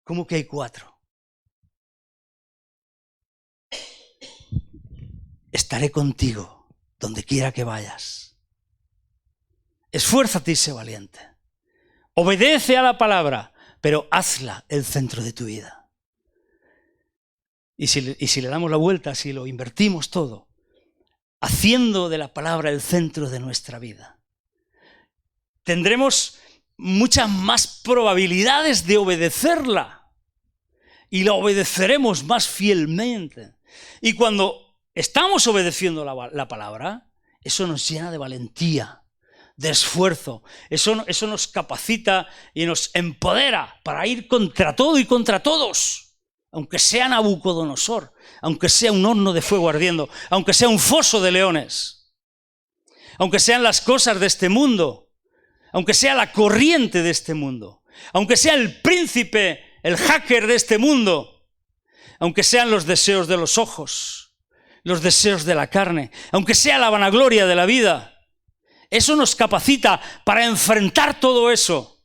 ¿Cómo que hay 4? Estaré contigo donde quiera que vayas. Esfuérzate y sé valiente. Obedece a la palabra, pero hazla el centro de tu vida. Y si le damos la vuelta, si lo invertimos todo, haciendo de la palabra el centro de nuestra vida, tendremos muchas más probabilidades de obedecerla y la obedeceremos más fielmente. Y cuando estamos obedeciendo la palabra, eso nos llena de valentía, de esfuerzo, eso nos capacita y nos empodera para ir contra todo y contra todos. Aunque sea Nabucodonosor, aunque sea un horno de fuego ardiendo, aunque sea un foso de leones, aunque sean las cosas de este mundo, aunque sea la corriente de este mundo, aunque sea el príncipe, el hacker de este mundo, aunque sean los deseos de los ojos, los deseos de la carne, aunque sea la vanagloria de la vida, eso nos capacita para enfrentar todo eso.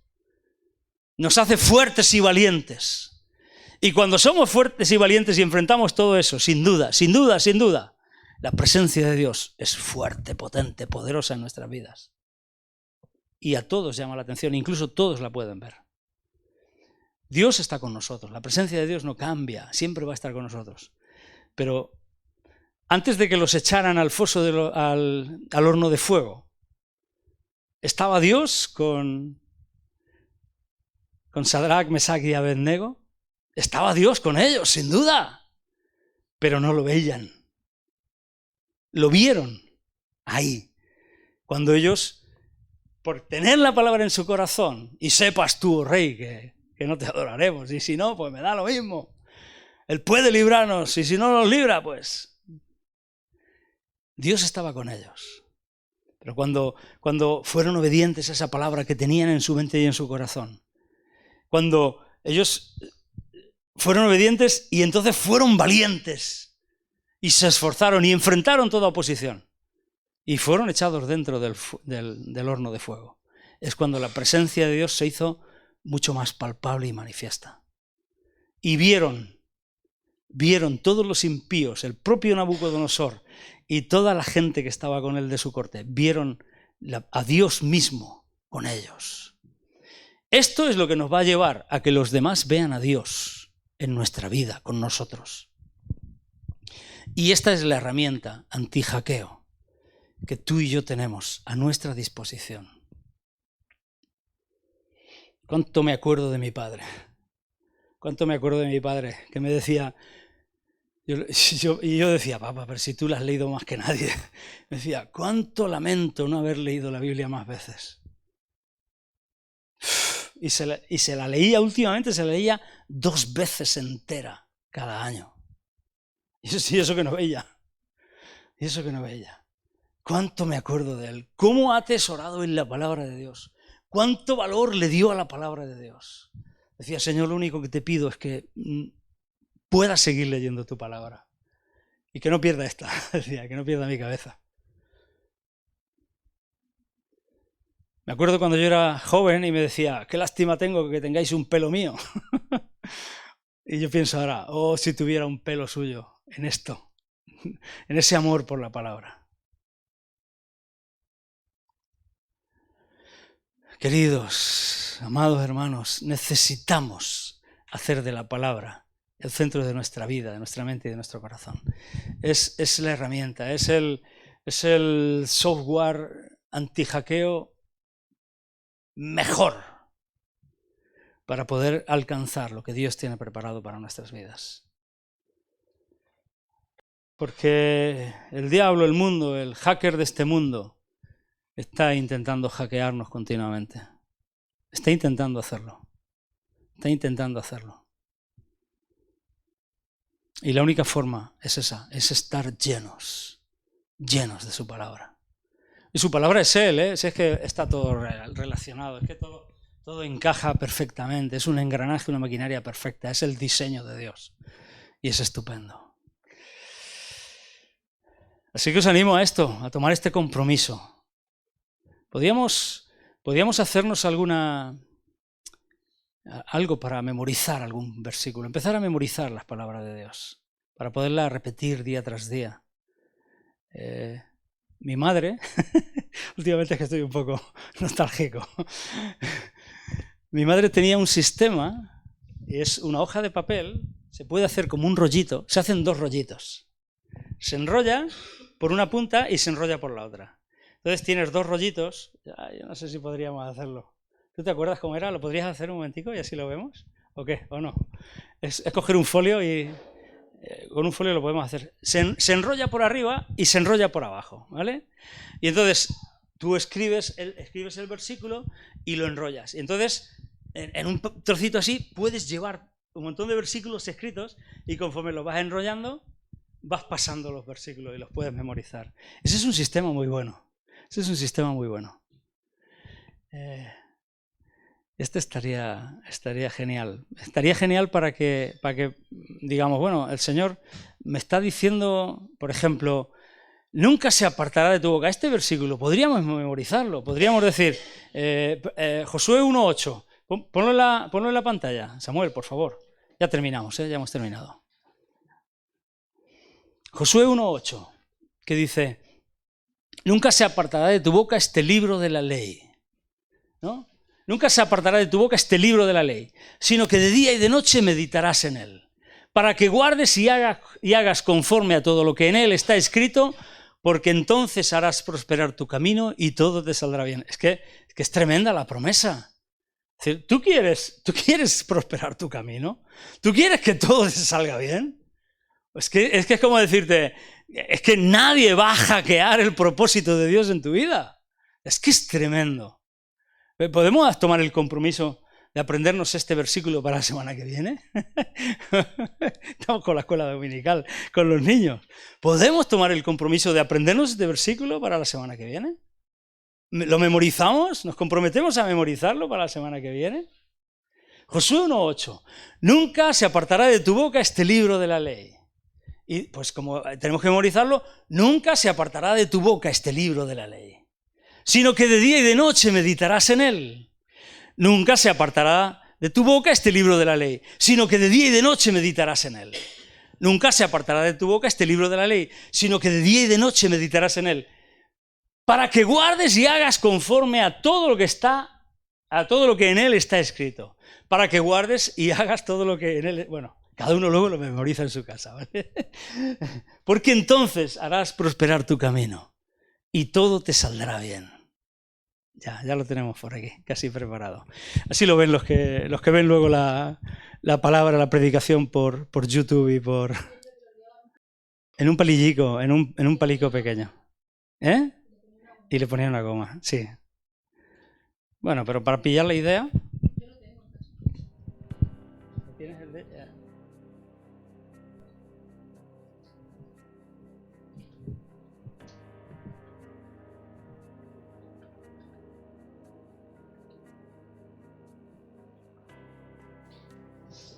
Nos hace fuertes y valientes. Y cuando somos fuertes y valientes y enfrentamos todo eso, sin duda, la presencia de Dios es fuerte, potente, poderosa en nuestras vidas. Y a todos llama la atención, incluso todos la pueden ver. Dios está con nosotros, la presencia de Dios no cambia, siempre va a estar con nosotros. Pero antes de que los echaran al foso, al horno de fuego, estaba Dios con Sadrach, Mesach y Abednego. Estaba Dios con ellos, sin duda, pero no lo veían. Lo vieron ahí, cuando ellos, por tener la palabra en su corazón, y sepas tú, oh rey, que no te adoraremos, y si no, pues me da lo mismo. Él puede librarnos, y si no nos libra, pues Dios estaba con ellos. Pero cuando fueron obedientes a esa palabra que tenían en su mente y en su corazón, cuando ellos fueron obedientes y entonces fueron valientes y se esforzaron y enfrentaron toda oposición y fueron echados dentro del horno de fuego, es cuando la presencia de Dios se hizo mucho más palpable y manifiesta. Y vieron todos los impíos, el propio Nabucodonosor y toda la gente que estaba con él de su corte, vieron a Dios mismo con ellos. Esto es lo que nos va a llevar a que los demás vean a Dios en nuestra vida, con nosotros. Y esta es la herramienta anti-hackeo que tú y yo tenemos a nuestra disposición. ¿Cuánto me acuerdo de mi padre? ¿Cuánto me acuerdo de mi padre? Que me decía, y yo decía, papá, pero si tú la has leído más que nadie. Me decía, cuánto lamento no haber leído la Biblia más veces. Y se la leía últimamente, se la leía 2 veces entera cada año. Y eso que no veía. Y eso que no veía. Cuánto me acuerdo de él. Cómo ha atesorado en la palabra de Dios. Cuánto valor le dio a la palabra de Dios. Decía, Señor, lo único que te pido es que pueda seguir leyendo tu palabra y que no pierda esta, decía, que no pierda mi cabeza. Me acuerdo cuando yo era joven y me decía, qué lástima tengo que tengáis un pelo mío. Y yo pienso ahora, oh, si tuviera un pelo suyo en esto, en ese amor por la palabra. Queridos, amados hermanos, necesitamos hacer de la palabra el centro de nuestra vida, de nuestra mente y de nuestro corazón. Es la herramienta, es el software anti-hackeo mejor para poder alcanzar lo que Dios tiene preparado para nuestras vidas. Porque el diablo, el mundo, el hacker de este mundo, está intentando hackearnos continuamente. Está intentando hacerlo. Está intentando hacerlo. Y la única forma es esa, es estar llenos de su palabra. Y su palabra es Él, Si es que está todo relacionado, es que todo encaja perfectamente, es un engranaje, una maquinaria perfecta, es el diseño de Dios. Y es estupendo. Así que os animo a esto, a tomar este compromiso. Podríamos hacernos algo para memorizar algún versículo, empezar a memorizar las palabras de Dios, para poderla repetir día tras día. Mi madre, últimamente es que estoy un poco nostálgico, mi madre tenía un sistema, es una hoja de papel, se puede hacer como un rollito, se hacen 2 rollitos, se enrolla por una punta y se enrolla por la otra. Entonces tienes 2 rollitos, yo no sé si podríamos hacerlo. ¿Tú te acuerdas cómo era? ¿Lo podrías hacer un momentico y así lo vemos? ¿O qué? ¿O no? Es coger un folio y con un folio lo podemos hacer. Se enrolla por arriba y se enrolla por abajo, ¿vale? Y entonces tú escribes el versículo y lo enrollas. Y entonces en un trocito así puedes llevar un montón de versículos escritos y conforme los vas enrollando vas pasando los versículos y los puedes memorizar. Ese es un sistema muy bueno. Ese es un sistema muy bueno. Este estaría genial. Estaría genial para que digamos, bueno, el Señor me está diciendo, por ejemplo, nunca se apartará de tu boca. Este versículo podríamos memorizarlo. Podríamos decir, Josué 1:8. Ponlo en la pantalla, Samuel, por favor. Ya terminamos, ya hemos terminado. Josué 1:8, que dice, nunca se apartará de tu boca este libro de la ley, ¿no? Nunca se apartará de tu boca este libro de la ley, sino que de día y de noche meditarás en él, para que guardes y hagas conforme a todo lo que en él está escrito, porque entonces harás prosperar tu camino y todo te saldrá bien. Es que es tremenda la promesa. Es decir, ¿tú quieres prosperar tu camino? ¿Tú quieres que todo te salga bien? Es que es como decirte, es que nadie va a hackear el propósito de Dios en tu vida. Es que es tremendo. ¿Podemos tomar el compromiso de aprendernos este versículo para la semana que viene? Estamos con la escuela dominical, con los niños. ¿Podemos tomar el compromiso de aprendernos este versículo para la semana que viene? ¿Lo memorizamos? ¿Nos comprometemos a memorizarlo para la semana que viene? Josué 1:8. Nunca se apartará de tu boca este libro de la ley. Y pues como tenemos que memorizarlo, nunca se apartará de tu boca este libro de la ley, sino que de día y de noche meditarás en él. Nunca se apartará de tu boca este libro de la ley, sino que de día y de noche meditarás en él. Nunca se apartará de tu boca este libro de la ley, sino que de día y de noche meditarás en él, para que guardes y hagas conforme a todo lo que en él está escrito. Para que guardes y hagas todo lo que en él... Bueno, cada uno luego lo memoriza en su casa, ¿vale? Porque entonces harás prosperar tu camino y todo te saldrá bien. Ya lo tenemos por aquí, casi preparado. Así lo ven los que ven luego la palabra, la predicación por YouTube y por... En un palillico, en un palico pequeño. ¿Eh? Y le ponía una goma, sí. Bueno, pero para pillar la idea... ¿Tienes el de...?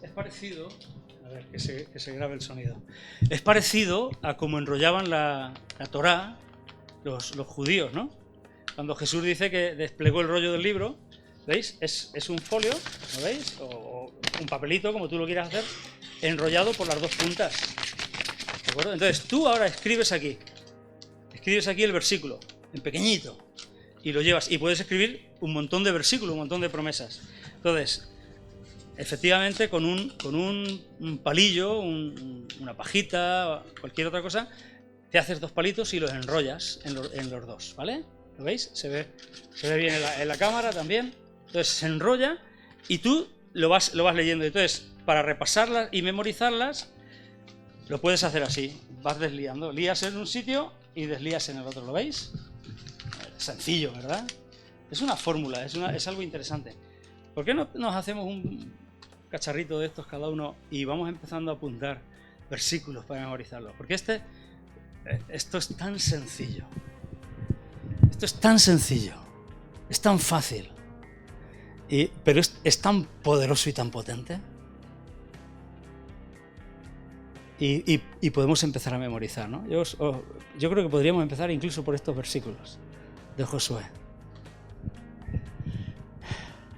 Es parecido, a ver, que se grabe el sonido. Es parecido a cómo enrollaban la Torá los judíos, ¿no? Cuando Jesús dice que desplegó el rollo del libro, ¿veis? Es un folio, ¿lo veis? O un papelito, como tú lo quieras hacer, enrollado por las dos puntas. ¿De acuerdo? Entonces tú ahora escribes aquí el versículo, en pequeñito, y lo llevas, y puedes escribir un montón de versículos, un montón de promesas. Entonces, efectivamente, con un palillo, una pajita, cualquier otra cosa, te haces dos palitos y los enrollas en los dos, ¿vale? ¿Lo veis? Se ve bien en la cámara también. Entonces se enrolla y tú lo vas leyendo. Entonces, para repasarlas y memorizarlas, lo puedes hacer así. Vas desliando. Lías en un sitio y deslías en el otro. ¿Lo veis? Sencillo, ¿verdad? Es una fórmula, es algo interesante. ¿Por qué no nos hacemos un cacharrito de estos cada uno y vamos empezando a apuntar versículos para memorizarlos? Porque esto es tan sencillo. Esto es tan sencillo, es tan fácil, pero es tan poderoso y tan potente. Y podemos empezar a memorizar, ¿no? Yo creo que podríamos empezar incluso por estos versículos de Josué.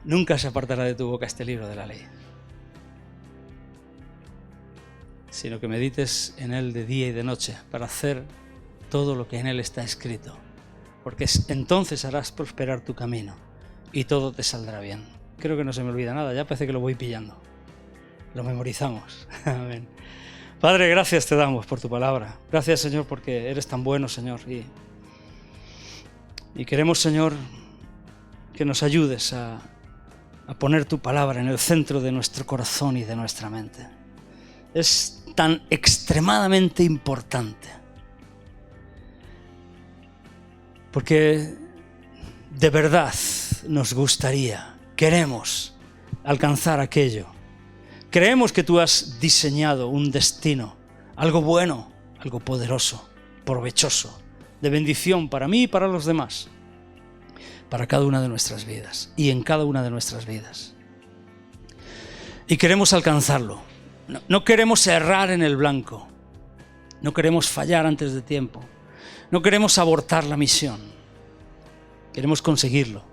Nunca se apartará de tu boca este libro de la ley, sino que medites en él de día y de noche para hacer todo lo que en él está escrito. Porque entonces harás prosperar tu camino y todo te saldrá bien. Creo que no se me olvida nada, ya parece que lo voy pillando. Lo memorizamos. Amén. Padre, gracias te damos por tu palabra. Gracias, Señor, porque eres tan bueno, Señor. Y queremos, Señor, que nos ayudes a poner tu palabra en el centro de nuestro corazón y de nuestra mente. Es tan extremadamente importante. Porque de verdad nos gustaría, queremos alcanzar aquello. Creemos que tú has diseñado un destino, algo bueno, algo poderoso, provechoso, de bendición para mí y para los demás, para cada una de nuestras vidas y en cada una de nuestras vidas. Y queremos alcanzarlo. No queremos errar en el blanco, no queremos fallar antes de tiempo. No queremos abortar la misión, queremos conseguirlo.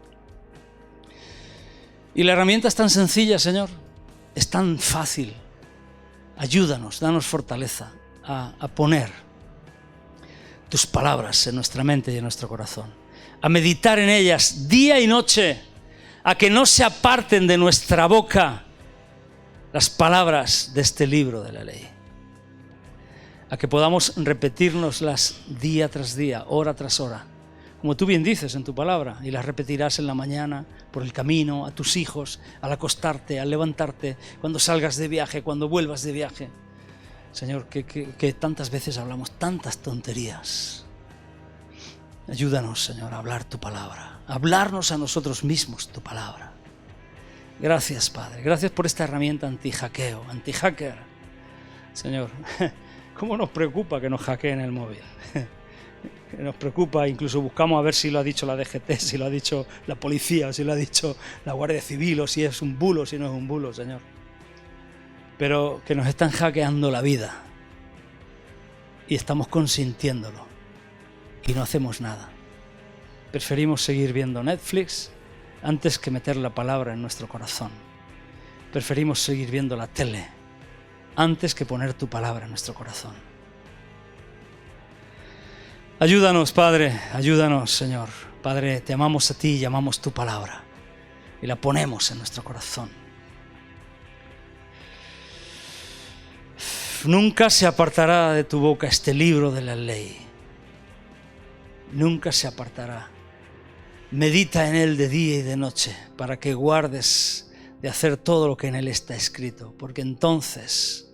Y la herramienta es tan sencilla, Señor, es tan fácil. Ayúdanos, danos fortaleza a poner tus palabras en nuestra mente y en nuestro corazón, a meditar en ellas día y noche, a que no se aparten de nuestra boca las palabras de este libro de la ley. A que podamos repetirnoslas día tras día, hora tras hora, como tú bien dices en tu palabra, y las repetirás en la mañana, por el camino, a tus hijos, al acostarte, al levantarte, cuando salgas de viaje, cuando vuelvas de viaje. Señor, que tantas veces hablamos tantas tonterías. Ayúdanos, Señor, a hablar tu palabra, a hablarnos a nosotros mismos tu palabra. Gracias, Padre, gracias por esta herramienta anti-hackeo, anti-hacker. Señor, ¿cómo nos preocupa que nos hackeen el móvil? Nos preocupa, incluso buscamos a ver si lo ha dicho la DGT, si lo ha dicho la policía, si lo ha dicho la Guardia Civil, o si es un bulo, si no es un bulo, Señor. Pero que nos están hackeando la vida y estamos consintiéndolo y no hacemos nada. Preferimos seguir viendo Netflix antes que meter la palabra en nuestro corazón. Preferimos seguir viendo la tele antes que poner tu palabra en nuestro corazón. Ayúdanos, Padre, ayúdanos, Señor. Padre, te amamos a ti y amamos tu palabra y la ponemos en nuestro corazón. Nunca se apartará de tu boca este libro de la ley, nunca se apartará. Medita en él de día y de noche, para que guardes de hacer todo lo que en él está escrito, porque entonces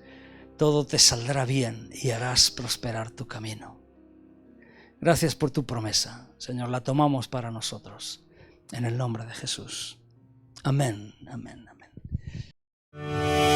todo te saldrá bien y harás prosperar tu camino. Gracias por tu promesa, Señor, la tomamos para nosotros, en el nombre de Jesús. Amén, amén, amén.